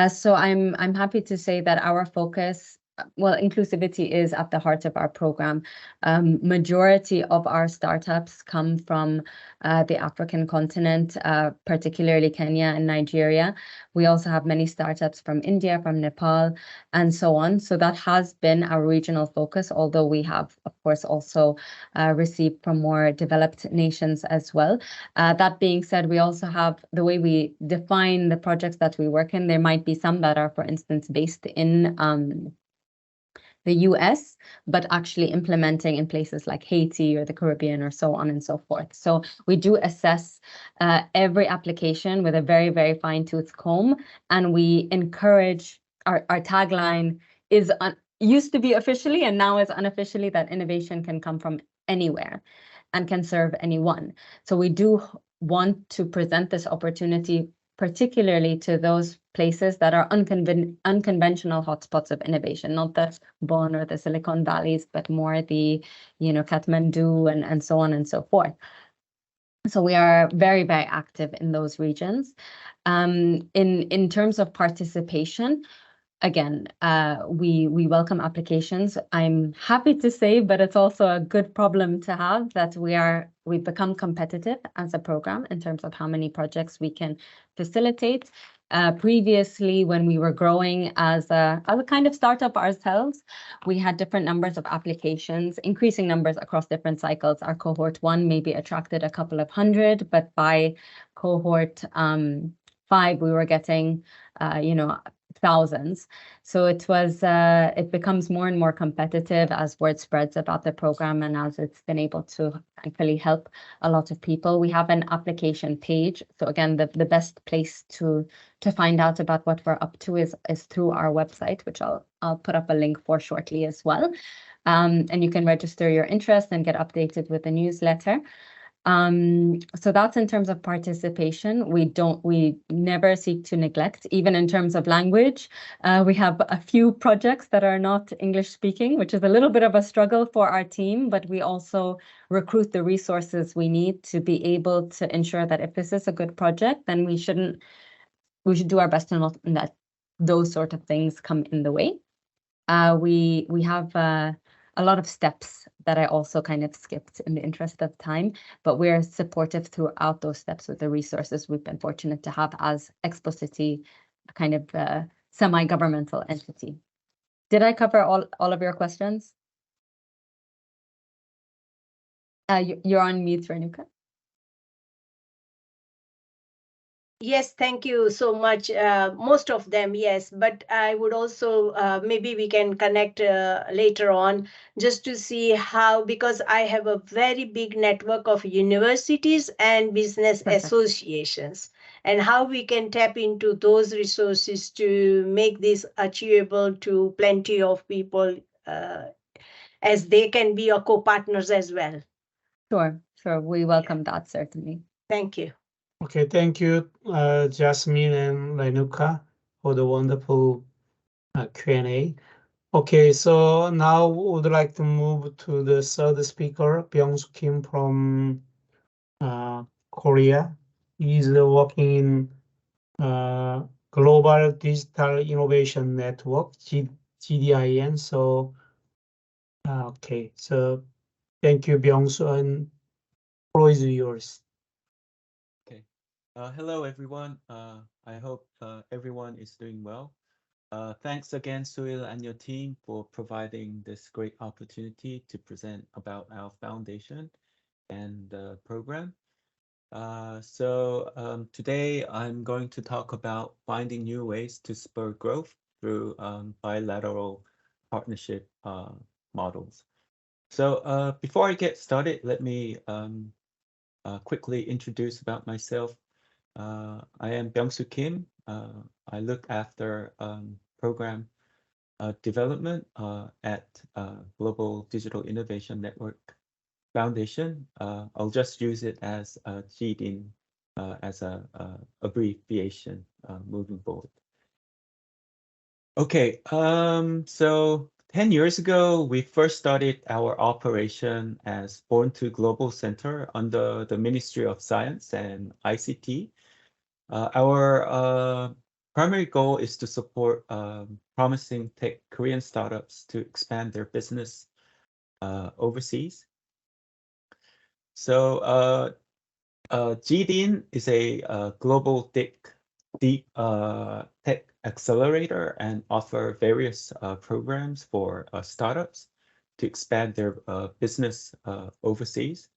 So I'm happy to say that our focus, well, inclusivity is at the heart of our program. Majority of our startups come from the African continent, particularly Kenya and Nigeria. We also have many startups from India, from Nepal, and so on. So that has been our regional focus, although we have, of course, also received from more developed nations as well. That being said, we also have the way we define the projects that we work in. There might be some that are, for instance, based in the US, but actually implementing in places like Haiti or the Caribbean or so on and so forth. So we do assess every application with a very, very fine-tooth comb, and we encourage, our tagline is used to be officially and now is unofficially, that innovation can come from anywhere and can serve anyone. So we do want to present this opportunity particularly to those places that are unconventional hotspots of innovation, not the Bonn or the Silicon Valleys, but more the, Kathmandu and so on and so forth. So we are very, very active in those regions. In terms of participation, again, we welcome applications. I'm happy to say, but it's also a good problem to have, that we've become competitive as a program in terms of how many projects we can facilitate. Previously, when we were growing as a kind of startup ourselves, we had different numbers of applications, increasing numbers across different cycles. Our cohort 1 maybe attracted a couple of hundred, but by cohort 5, we were getting, thousands. So it becomes more and more competitive as word spreads about the program and as it's been able to thankfully help a lot of people. We have an application page. So again, the best place to find out about what we're up to is through our website, which I'll put up a link for shortly as well. And you can register your interest and get updated with the newsletter. So that's in terms of participation. We never seek to neglect, even in terms of language. We have a few projects that are not English speaking, which is a little bit of a struggle for our team, but we also recruit the resources we need to be able to ensure that if this is a good project, then we should do our best to not let those sort of things come in the way. We have a lot of steps that I also kind of skipped in the interest of time, but we're supportive throughout those steps with the resources we've been fortunate to have as Expo City, a kind of semi-governmental entity. Did I cover all of your questions? You're on mute, Renuka. Yes, thank you so much. Most of them, yes, but I would also, maybe we can connect later on just to see how, because I have a very big network of universities and business associations, and how we can tap into those resources to make this achievable to plenty of people, as they can be our co-partners as well. Sure. We welcome that, certainly. Thank you. Okay, thank you, Jasmine and Renuka, for the wonderful Q&A. Okay, so now we would like to move to the third speaker, Byung-Soo Kim from Korea. He's working in Global Digital Innovation Network, GDIN. So, okay, so thank you, Byung-Soo, and the floor is yours. Hello, everyone. I hope everyone is doing well. Thanks again, Suil and your team, for providing this great opportunity to present about our foundation and the program. So today I'm going to talk about finding new ways to spur growth through bilateral partnership models. So before I get started, let me quickly introduce about myself. I am Byung-Soo Kim. I look after program development at Global Digital Innovation Network Foundation. I'll just use it as GDIN as a abbreviation moving forward. Okay, so 10 years ago, we first started our operation as Born to Global Center under the Ministry of Science and ICT. Our primary goal is to support promising tech Korean startups to expand their business overseas. So GDIN is a global deep tech accelerator and offer various programs for startups to expand their business overseas.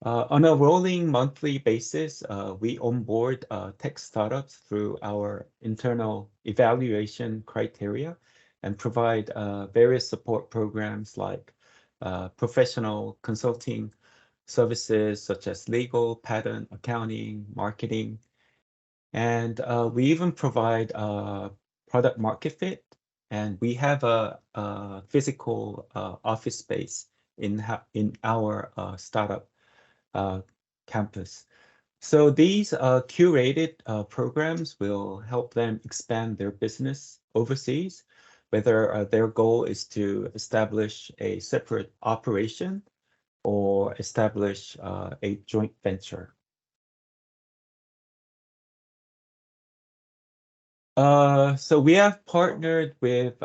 On a rolling monthly basis, we onboard tech startups through our internal evaluation criteria and provide various support programs like professional consulting services such as legal, patent, accounting, marketing. And we even provide product market fit. And we have a physical office space in our startup campus. So these curated programs will help them expand their business overseas, whether their goal is to establish a separate operation or establish a joint venture. So we have partnered with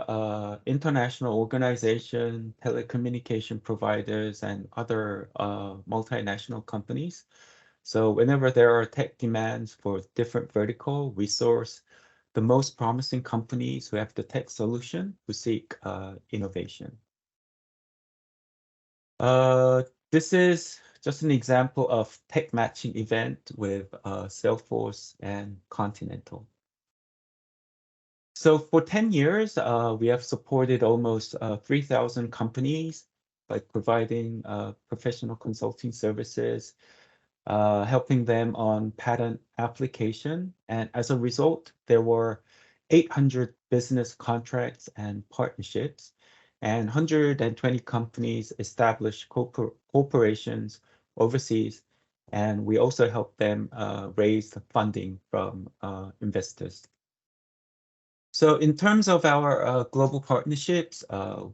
international organizations, telecommunication providers, and other multinational companies. So whenever there are tech demands for different vertical, we source the most promising companies who have the tech solution who seek innovation. This is just an example of tech matching event with Salesforce and Continental. So for 10 years, we have supported almost 3,000 companies by providing professional consulting services, helping them on patent application. And as a result, there were 800 business contracts and partnerships, and 120 companies established corporations overseas. And we also helped them raise funding from investors. So in terms of our global partnerships,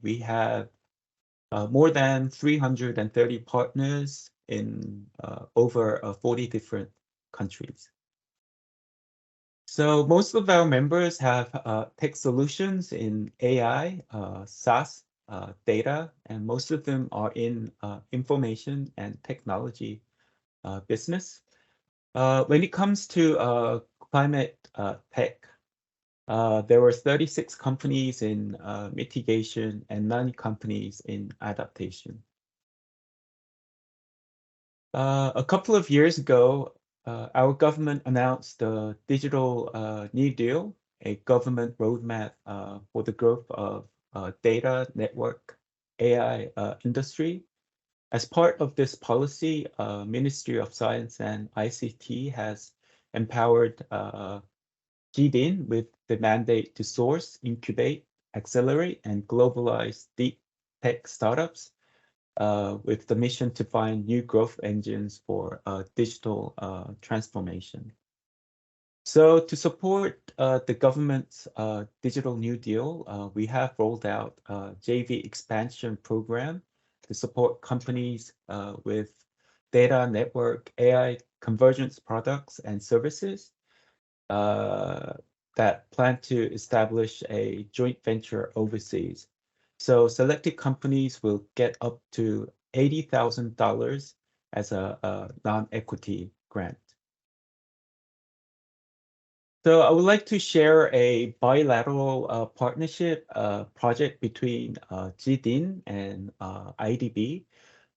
we have more than 330 partners in over 40 different countries. So most of our members have tech solutions in AI, SaaS, data, and most of them are in information and technology business. When it comes to climate tech, there were 36 companies in mitigation and 9 companies in adaptation. A couple of years ago, our government announced the Digital New Deal, a government roadmap for the growth of data network AI industry. As part of this policy, Ministry of Science and ICT has empowered GDIN with the mandate to source, incubate, accelerate, and globalize deep tech startups with the mission to find new growth engines for digital transformation. So to support the government's Digital New Deal, we have rolled out a JV expansion program to support companies with data network, AI convergence products and services that plan to establish a joint venture overseas. So selected companies will get up to $80,000 as a non-equity grant. So I would like to share a bilateral partnership project between GDIN and IDB.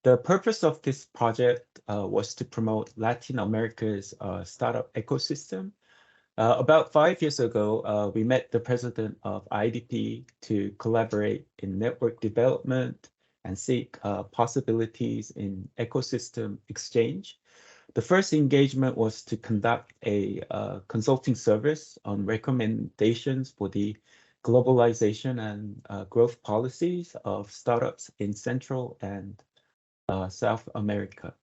The purpose of this project was to promote Latin America's startup ecosystem. About 5 years ago, we met the president of IDP to collaborate in network development and seek possibilities in ecosystem exchange. The first engagement was to conduct a consulting service on recommendations for the globalization and growth policies of startups in Central and South America.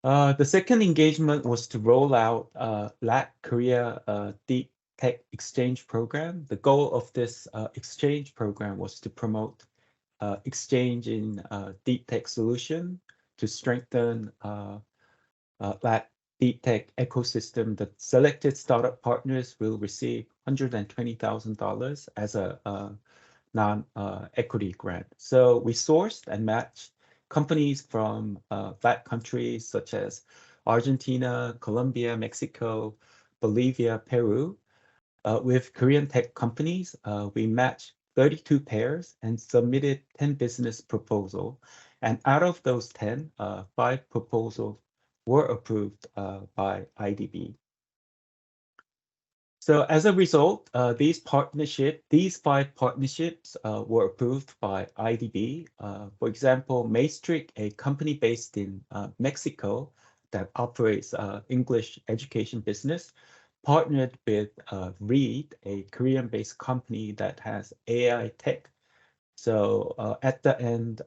The second engagement was to roll out LAC Korea Deep Tech Exchange Program. The goal of this exchange program was to promote exchange in deep tech solution to strengthen LAC deep tech ecosystem. The selected startup partners will receive $120,000 as a non-equity grant. So we sourced and matched companies from FAT countries such as Argentina, Colombia, Mexico, Bolivia, Peru. With Korean tech companies, we matched 32 pairs and submitted 10 business proposals. And out of those 10, 5 proposals were approved by IDB. So as a result, these 5 partnerships were approved by IDB. For example, Maastricht, a company based in Mexico that operates English education business, partnered with Reed, a Korean-based company that has AI tech. So at the end,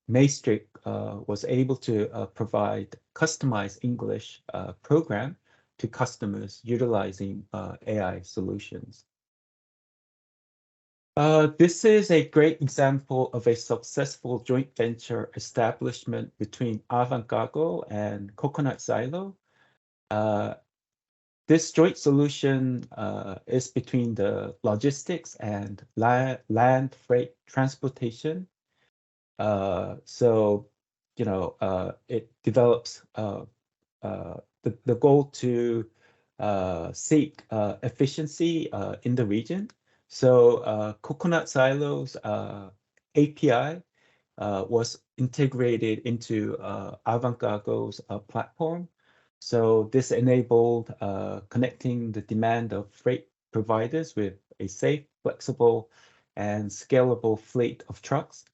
Maastricht was able to provide customized English program to customers utilizing AI solutions. This is a great example of a successful joint venture establishment between Avantgargo and Coconut Silo. This joint solution is between the logistics and land freight transportation. So, you know, it develops the goal to seek efficiency in the region. So Coconut Silo's API was integrated into Avantgargo's platform. So this enabled connecting the demand of freight providers with a safe, flexible, and scalable fleet of trucks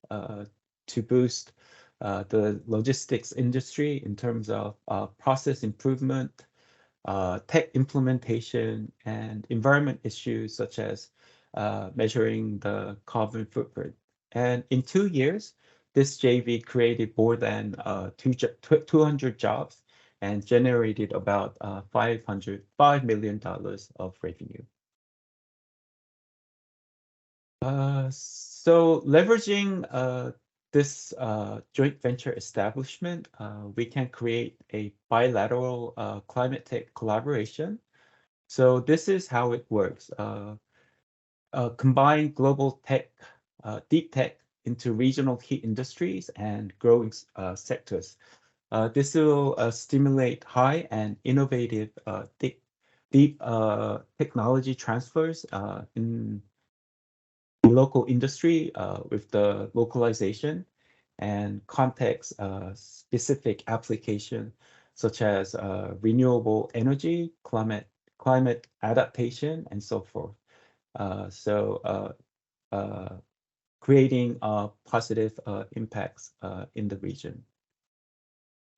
to boost the logistics industry in terms of process improvement, tech implementation, and environment issues such as measuring the carbon footprint. And in 2 years, this JV created more than 200 jobs and generated about $5 million of revenue. So leveraging this joint venture establishment, we can create a bilateral climate tech collaboration. So this is how it works. Combine global tech, deep tech into regional key industries and growing sectors. This will stimulate high and innovative deep technology transfers in local industry with the localization and context specific application such as renewable energy, climate adaptation, and so forth. Creating positive impacts in the region.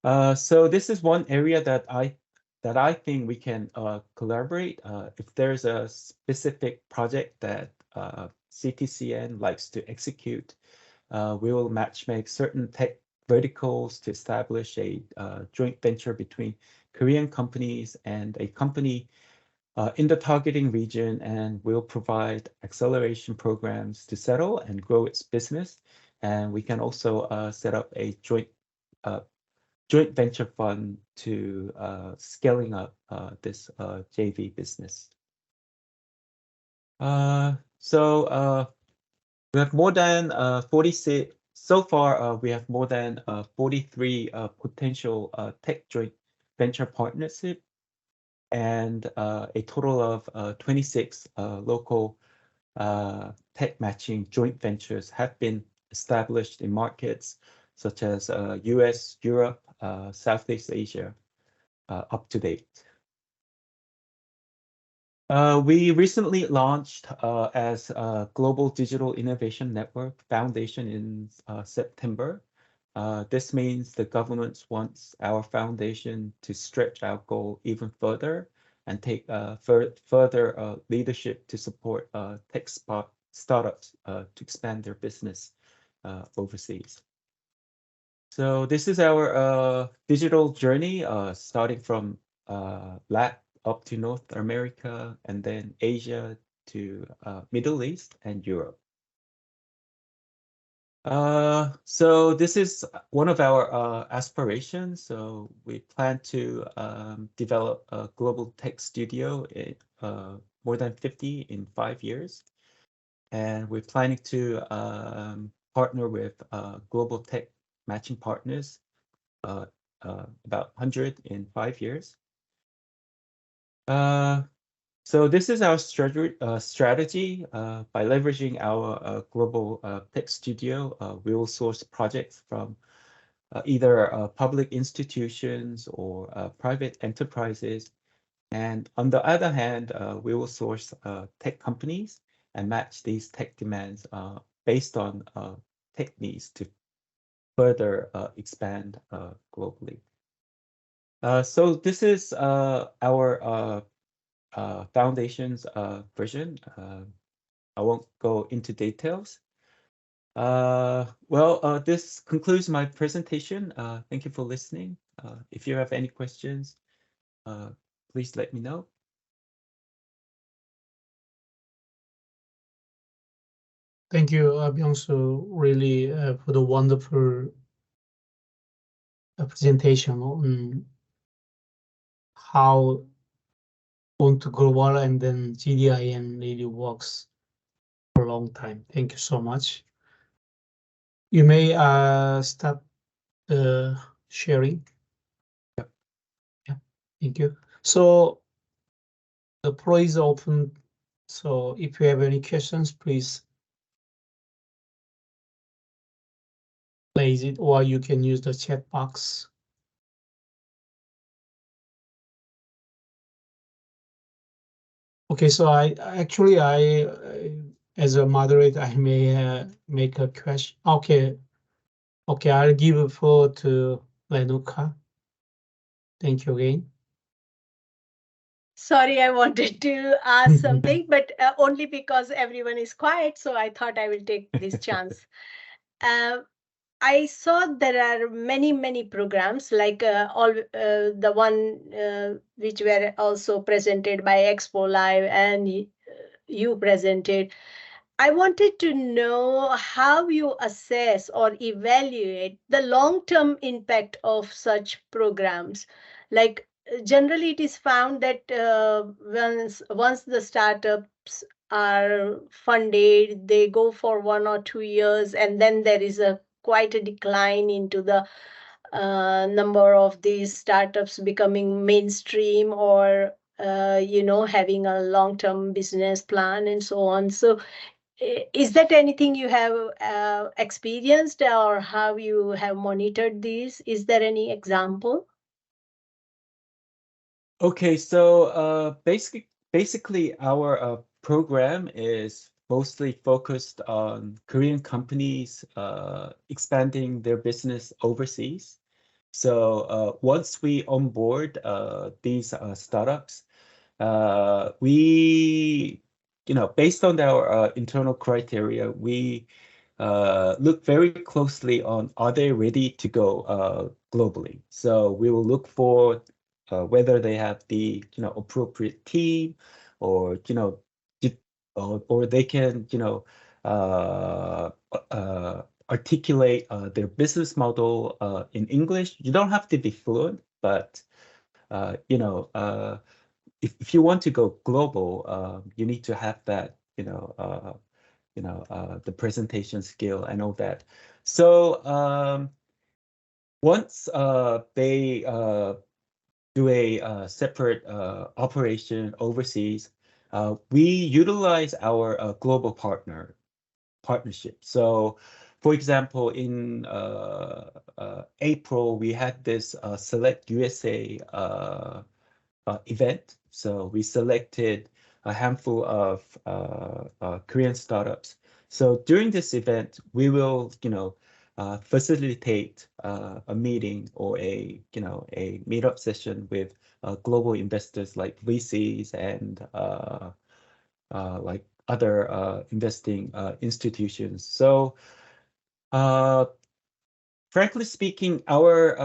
So this is one area that I think we can collaborate. If there's a specific project that CTCN likes to execute, we will matchmake certain tech verticals to establish a joint venture between Korean companies and a company in the targeting region, and we'll provide acceleration programs to settle and grow its business. And we can also set up a joint venture fund to scaling up this JV business. So we have more than 46. So far, we have more than 43 potential tech joint venture partnership, and a total of 26 local tech matching joint ventures have been established in markets such as US, Europe, Southeast Asia, up to date. We recently launched as a Global Digital Innovation Network Foundation in September. This means the government wants our foundation to stretch our goal even further and take further leadership to support tech startups to expand their business overseas. So this is our digital journey, starting from Latin up to North America, and then Asia to Middle East and Europe. So this is one of our aspirations. So we plan to develop a global tech studio, more than 50 in 5 years. And we're planning to partner with global tech matching partners, about 100 in 5 years. So this is our strategy. By leveraging our global tech studio, we will source projects from either public institutions or private enterprises. And on the other hand, we will source tech companies and match these tech demands based on tech needs to further expand globally. So this is our foundation's version. I won't go into details. Well, this concludes my presentation. Thank you for listening. If you have any questions, please let me know. Thank you, Byung-soo, really for the wonderful presentation on how Ubuntu Global and then GDIN really works for a long time. Thank you so much. You may start sharing. Yep. Yeah, thank you. So the floor is open. So if you have any questions, please place it, or you can use the chat box. Okay, so I as a moderator, I may make a question. Okay, I'll give the floor to Lenuka. Thank you again. Sorry, I wanted to ask something, but only because everyone is quiet, so I thought I will take this chance. I saw there are many programs like the one which were also presented by Expo Live and you presented. I wanted to know how you assess or evaluate the long-term impact of such programs. Like generally it is found that once the startups are funded, they go for 1 or 2 years, and then there is quite a decline into the number of these startups becoming mainstream or having a long-term business plan and so on. So is that anything you have experienced, or how you have monitored these? Is there any example? Okay, so basically our program is mostly focused on Korean companies expanding their business overseas. So once we onboard these startups, we, based on our internal criteria, we look very closely on, are they ready to go globally? So we will look for whether they have the appropriate team, or or they can articulate their business model in English. You don't have to be fluent, but if you want to go global, you need to have that the presentation skill and all that. So once they do a separate operation overseas, we utilize our global partnership. So, for example, in April, we had this Select USA event. So we selected a handful of Korean startups. So during this event, we will, facilitate a meeting or a meetup session with global investors like VCs and like other investing institutions. So frankly speaking, our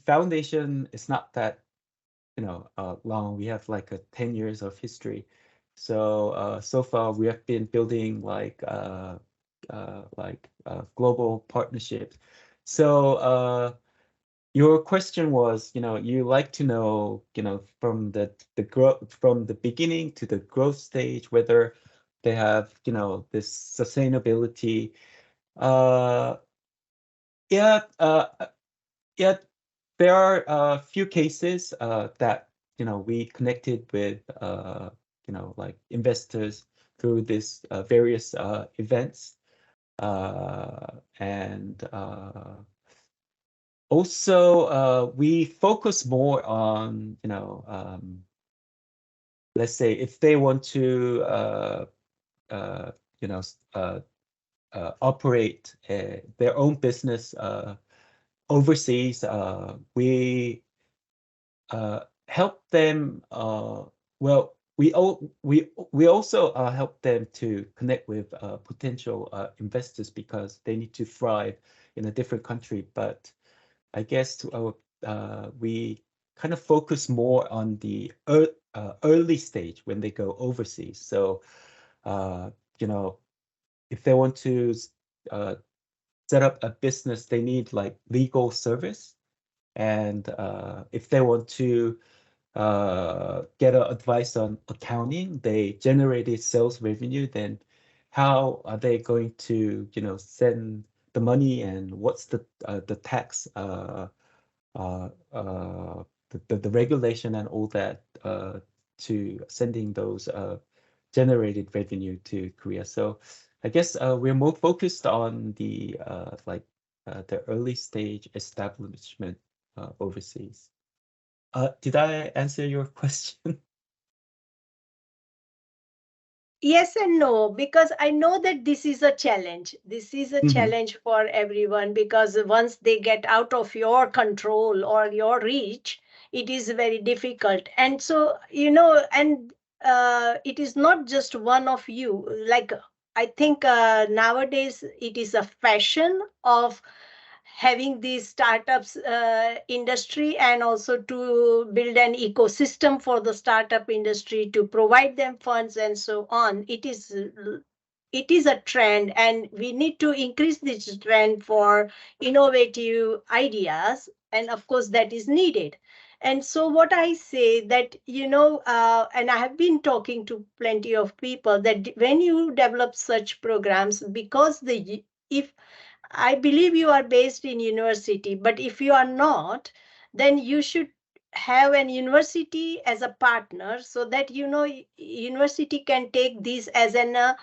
foundation is not that long. We have like 10 years of history. So so far we have been building like global partnerships. So your question was, you like to know, from the growth, from the beginning to the growth stage, whether they have, this sustainability. Yeah, yeah. There are a few cases that we connected with like investors through this various events, and also, we focus more on, let's say if they want to, operate their own business overseas, we help them. Well, we also help them to connect with potential investors because they need to thrive in a different country. But I guess we kind of focus more on the early stage when they go overseas. So, if they want to set up a business, they need like legal service. And if they want to get advice on accounting, they generated sales revenue, then how are they going to, send the money, and what's the tax, the regulation and all that to sending those generated revenue to Korea. So I guess we're more focused on the the early stage establishment overseas. Did I answer your question? Yes and no, because I know that this is a challenge. This is a challenge for everyone, because once they get out of your control or your reach, it is very difficult. And so, and it is not just one of you. Like, I think nowadays it is a fashion of having these startups industry, and also to build an ecosystem for the startup industry, to provide them funds and so on. It is a trend, and we need to increase this trend for innovative ideas, and of course that is needed. And so what I say that, and I have been talking to plenty of people, that when you develop such programs, because if I believe you are based in university, but if you are not, then you should have an university as a partner, so that university can take this as a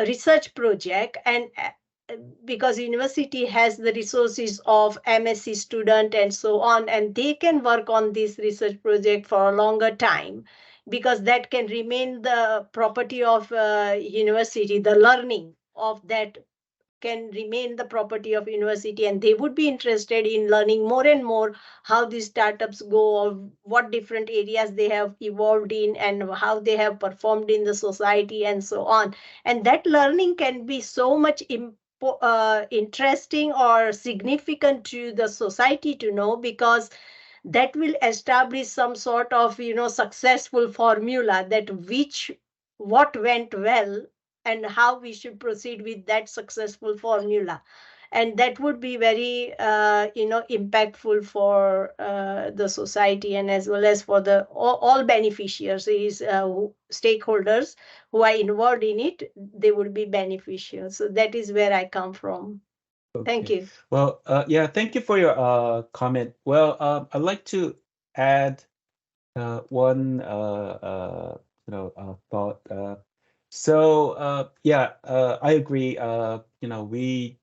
research project. And because university has the resources of MSc student and so on, and they can work on this research project for a longer time, because that can remain the property of university. The learning of that can remain the property of university, and they would be interested in learning more and more how these startups go, or what different areas they have evolved in, and how they have performed in the society and so on. And that learning can be so much interesting or significant to the society to know, because that will establish some sort of successful formula, that what went well, and how we should proceed with that successful formula. And that would be very impactful for the society, and as well as for the all beneficiaries, stakeholders who are involved in it. They would be beneficial. So that is where I come from. Thank you. Well, yeah, thank you for your comment. Well, I'd like to add one thought. Yeah, I agree. We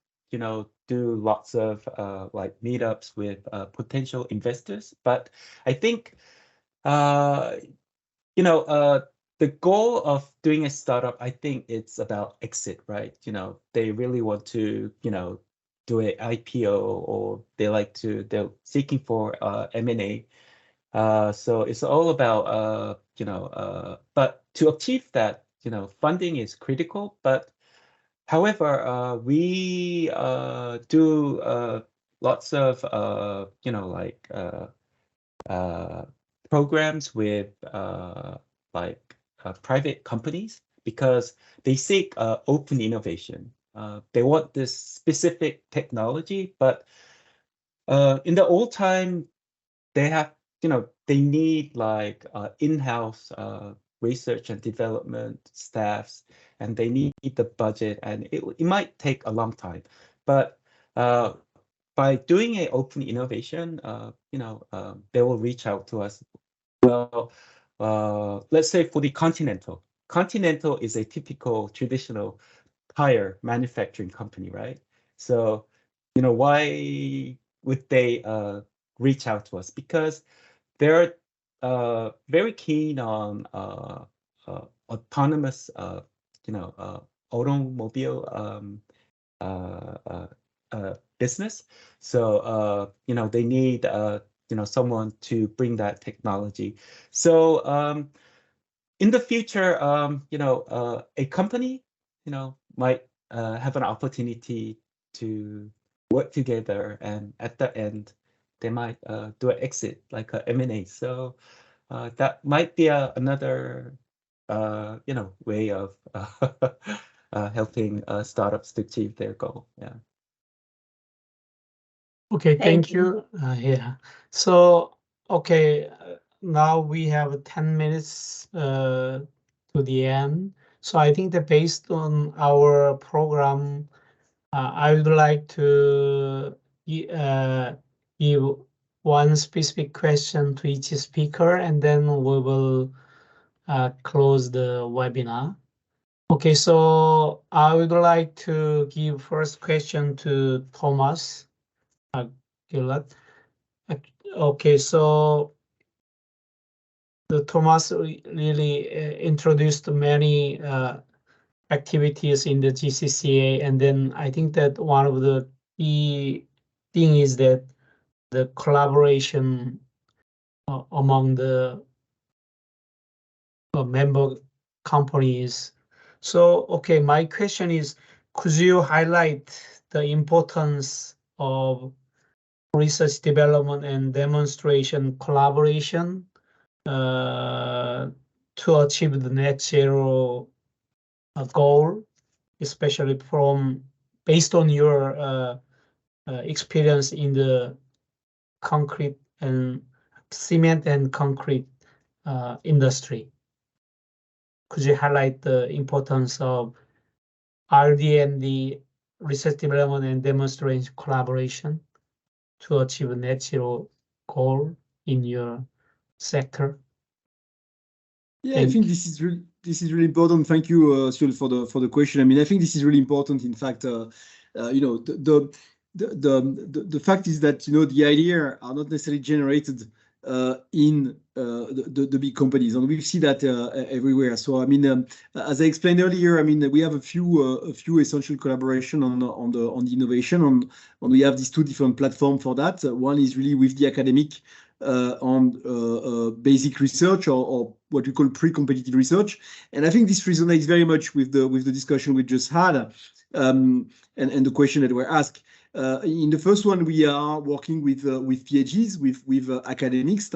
do lots of like meetups with potential investors, but I think the goal of doing a startup, I think it's about exit, right? They really want to do an IPO, or they're seeking for M&A. So it's all about but to achieve that, funding is critical. But however, we do lots of programs with private companies, because they seek open innovation. They want this specific technology, but in the old time, they have they need like in-house research and development staffs, and they need the budget, and it might take a long time. But by doing an open innovation, they will reach out to us. Well, let's say for the Continental. Continental is a typical traditional tire manufacturing company, right? So, why would they reach out to us? Because they're very keen on autonomous, automobile business. So they need someone to bring that technology. So in the future, a company might have an opportunity to work together, and at the end they might do an exit, like a M&A. So that might be another way of helping startups to achieve their goal. Yeah. Okay, thank you. Yeah. So, okay, now we have 10 minutes to the end. So I think that based on our program, I would like to give one specific question to each speaker, and then we will close the webinar. Okay, so I would like to give first question to Thomas Gillett. Okay, so the Thomas really introduced many activities in the GCCA, and then I think that one of the key thing is that the collaboration among the member companies. So, okay, my question is, could you highlight the importance of research development and demonstration collaboration to achieve the net zero goal, especially based on your experience in the concrete and cement and concrete industry? Could you highlight the importance of RD&D, research development and demonstration collaboration, to achieve a net zero goal in your sector? Yeah, I think this is really important. Thank you, Sul, for the question. I mean, I think this is really important. In fact, the fact is that the idea are not necessarily generated in the big companies, and we see that everywhere. So I mean, as I explained earlier, I mean, we have a few essential collaboration on the innovation, and we have these two different platforms for that. One is really with the academic on basic research or what we call pre-competitive research, and I think this resonates very much with the discussion we just had and the question that were asked. In the first one, we are working with PhDs, with academics,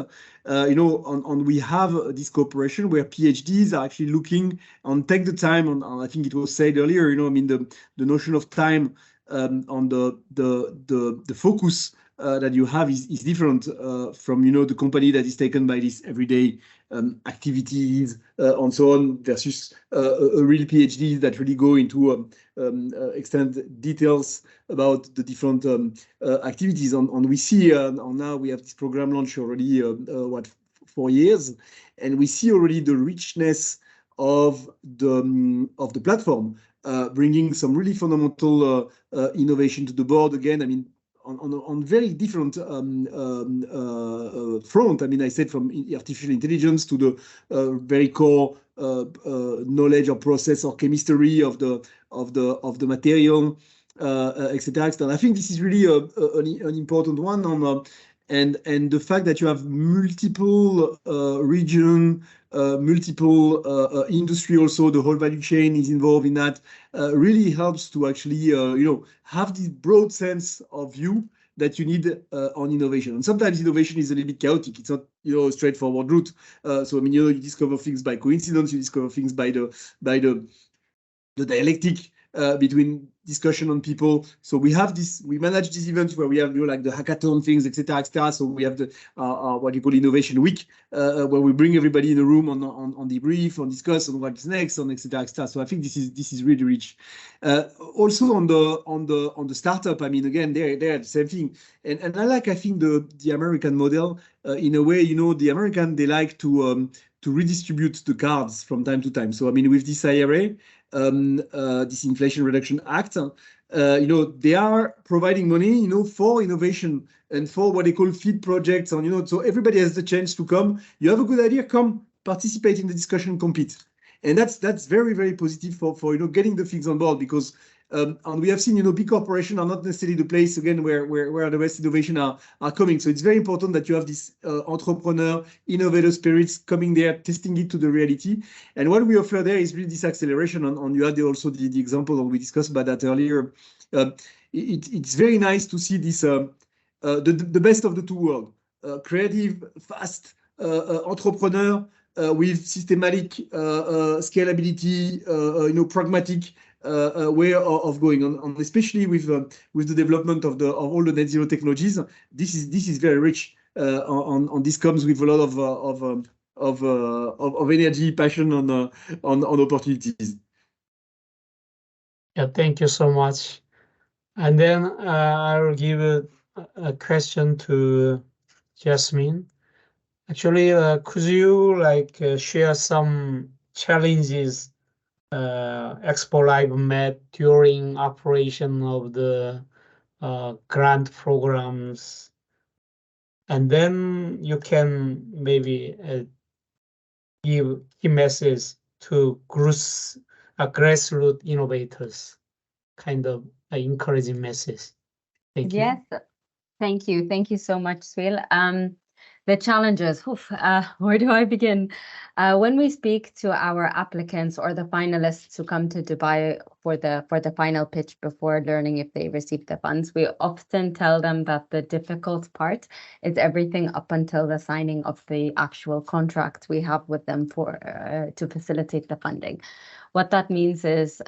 and we have this cooperation where PhDs are actually looking and take the time on. I think it was said earlier, I mean, the notion of time on the focus that you have is different from the company that is taken by these everyday activities and so on, versus a real PhD that really go into extent details about the different activities. And we see now we have this program launch already 4 years, and we see already the richness of the platform, bringing some really fundamental innovation to the board. Again, I mean, on very different front. I mean, I said from artificial intelligence to the very core knowledge or process or chemistry of the material, etc. I think this is really an important one. And the fact that you have multiple region, multiple industry, also the whole value chain is involved in that, really helps to actually have this broad sense of view that you need on innovation. And sometimes innovation is a little bit chaotic. It's not a straightforward route. So I mean, you discover things by coincidence. You discover things by the dialectic between discussion on people. So we manage these events where we have like the hackathon things, etc. So we have the what you call Innovation Week, where we bring everybody in a room on debrief, on discuss on what's next, on etc. So I think this is really rich. Also on the startup, I mean, again, they're the same thing. And I think the American model in a way. The American, they like to redistribute the cards from time to time. So I mean, with this IRA, this Inflation Reduction Act, they are providing money, for innovation and for what they call feed projects, and so everybody has the chance to come. You have a good idea, come participate in the discussion, compete, and that's very, very positive for getting the things on board, because and we have seen big corporations are not necessarily the place again where the best innovation are coming. So it's very important that you have this entrepreneur, innovator spirits coming there, testing it to the reality. And what we offer there is really this acceleration. On you had also the example that we discussed about that earlier. It's very nice to see this the best of the two worlds: creative, fast entrepreneur with systematic scalability, pragmatic way of going on, especially with the development of all the net zero technologies. This is very rich. On this comes with a lot of energy, passion on opportunities. Yeah, thank you so much. And then I'll give a question to Jasmine. Actually, could you share some challenges Expo Live met during operation of the grant programs, and then you can maybe give key message to grassroots innovators, kind of an encouraging message. Thank you. Yes, thank you. Thank you so much, Swil. The challenges, where do I begin? When we speak to our applicants or the finalists who come to Dubai for the final pitch before learning if they receive the funds, we often tell them that the difficult part is everything up until the signing of the actual contract we have with them to facilitate the funding. What that means is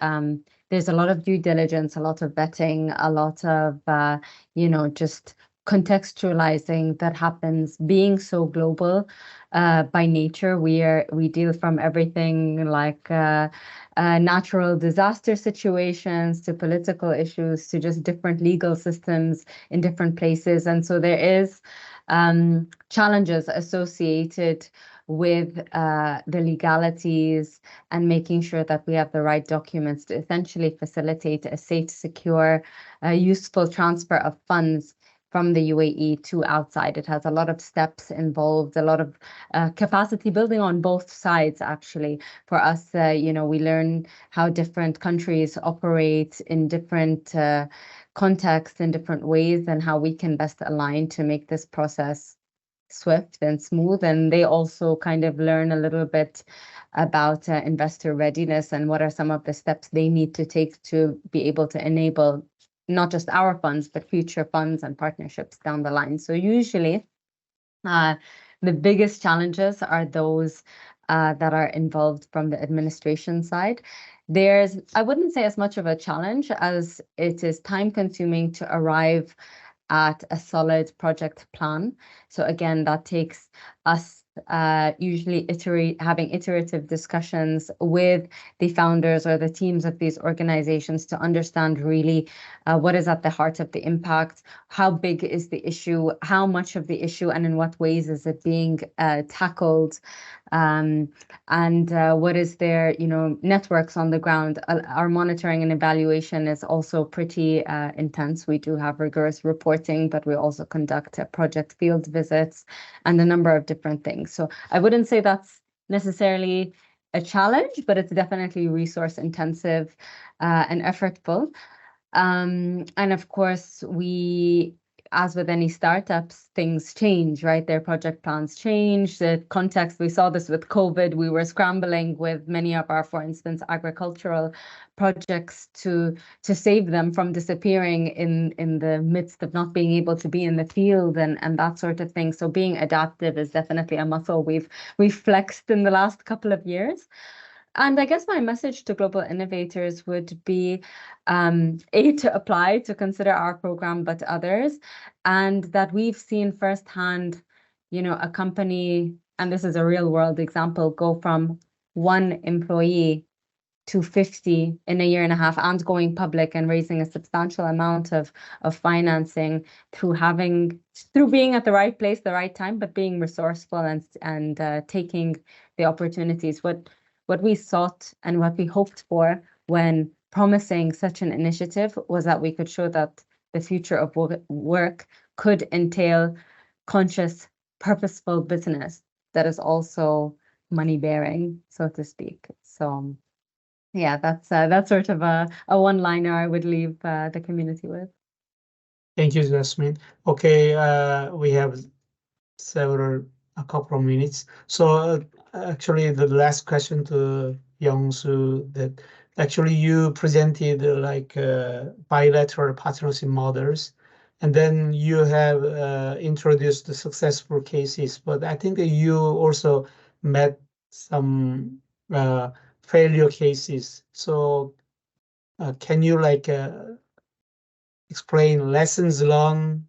there's a lot of due diligence, a lot of vetting, a lot of just contextualizing that happens. Being so global by nature, we deal from everything like natural disaster situations to political issues to just different legal systems in different places, and so there is challenges associated with the legalities and making sure that we have the right documents to essentially facilitate a safe, secure, useful transfer of funds from the UAE to outside. It has a lot of steps involved, a lot of capacity building on both sides, actually. For us, we learn how different countries operate in different contexts, in different ways, and how we can best align to make this process swift and smooth. And they also kind of learn a little bit about investor readiness and what are some of the steps they need to take to be able to enable not just our funds, but future funds and partnerships down the line. So usually the biggest challenges are those that are involved from the administration side. There's, I wouldn't say as much of a challenge as it is time consuming to arrive at a solid project plan. So again, that takes us usually having iterative discussions with the founders or the teams of these organizations to understand really what is at the heart of the impact, how big is the issue, how much of the issue and in what ways is it being tackled, and what is their networks on the ground. Our monitoring and evaluation is also pretty intense. We do have rigorous reporting, but we also conduct project field visits and a number of different things. So I wouldn't say that's necessarily a challenge, but it's definitely resource intensive and effortful. And of course, as with any startups, things change, right? Their project plans change. The context, we saw this with COVID. We were scrambling with many of our, for instance, agricultural projects to save them from disappearing in the midst of not being able to be in the field and that sort of thing. So being adaptive is definitely a muscle we've flexed in the last couple of years. And I guess my message to global innovators would be, to apply, to consider our program, but others, and that we've seen firsthand, a company, and this is a real world example, go from 1 employee to 50 in a year and a half and going public and raising a substantial amount of financing through being at the right place, the right time, but being resourceful and taking the opportunities. What we sought and what we hoped for when promising such an initiative was that we could show that the future of work could entail conscious, purposeful business that is also money-bearing, so to speak. So yeah, that's sort of a one-liner I would leave the community with. Thank you, Jasmine. Okay, we have a couple of minutes. So actually, the last question to Young-Soo, that actually you presented like bilateral partnership models, and then you have introduced the successful cases. But I think that you also met some failure cases. So can you like explain lessons learned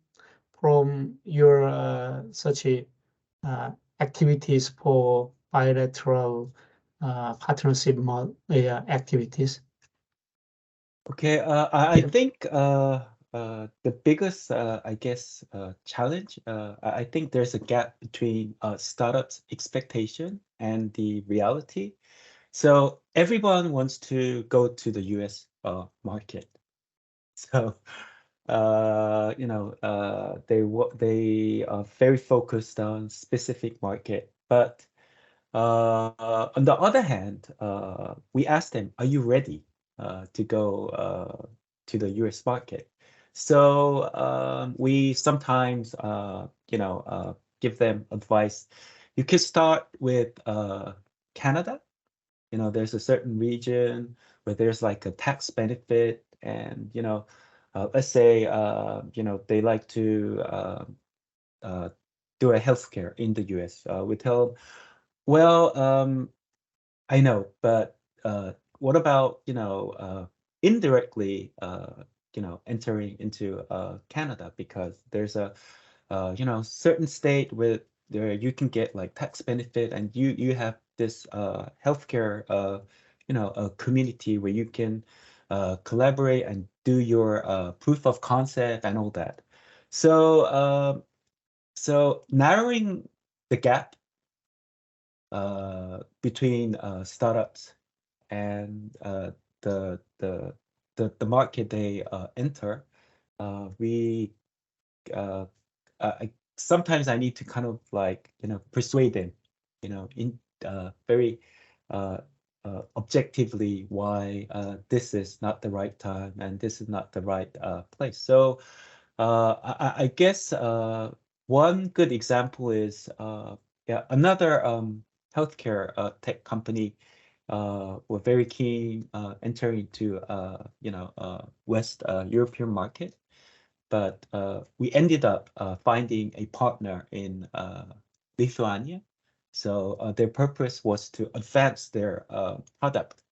from your such a activities for bilateral partnership activities? Okay, I think the biggest, I guess, challenge, I think there's a gap between startups' expectation and the reality. So everyone wants to go to the US market. So, you know, they are very focused on specific market. But on the other hand, we asked them, "Are you ready to go to the US market?" So we sometimes, you know, give them advice. You could start with Canada. You know, there's a certain region where there's like a tax benefit, and you know, let's say you know, they like to do a healthcare in the US. We tell them, well, I know, but what about, you know, indirectly, you know, entering into Canada, because there's a you know, certain state where you can get like tax benefit, and you have this healthcare you know, a community where you can collaborate and do your proof of concept and all that. So so narrowing the gap between startups and the market they enter, we sometimes I need to kind of like, you know, persuade them, you know, in very objectively why this is not the right time and this is not the right place. So I guess one good example is yeah, another healthcare tech company were very keen entering into you know, West European market, but we ended up finding a partner in Lithuania. So their purpose was to advance their product,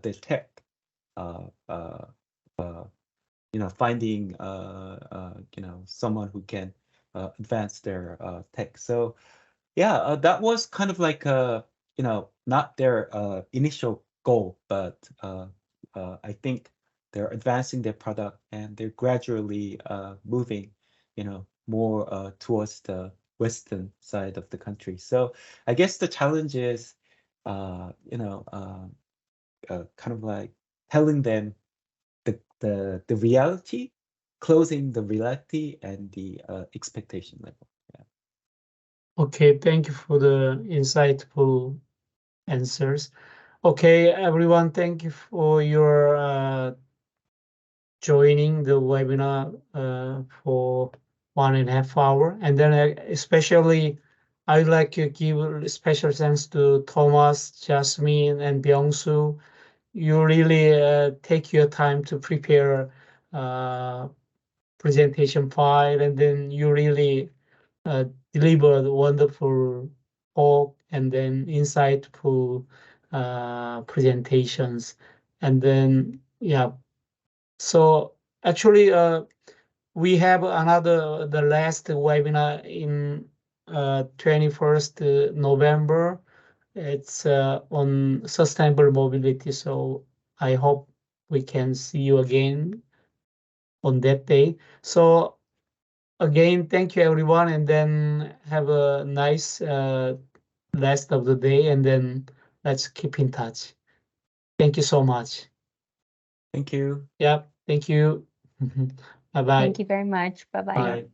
their tech, you know, finding you know, someone who can advance their tech. So yeah, that was kind of like you know, not their initial goal, but I think they're advancing their product and they're gradually moving, you know, more towards the western side of the country. So I guess the challenge is, you know, kind of like telling them the reality, closing the reality and the expectation level. Yeah. Okay, thank you for the insightful answers. Okay, everyone, thank you for your joining the webinar for 1.5 hours. And then especially, I'd like to give a special thanks to Thomas, Jasmine, and Byung-Soo. You really take your time to prepare presentation file, and then you really delivered wonderful talk and then insightful presentations. And then, yeah, so actually we have the last webinar in 21st November. It's on sustainable mobility. So I hope we can see you again on that day. So again, thank you everyone, and then have a nice rest of the day, and then let's keep in touch. Thank you so much. Thank you. Yep. Thank you. Bye bye. Thank you very much. Bye-bye. Bye.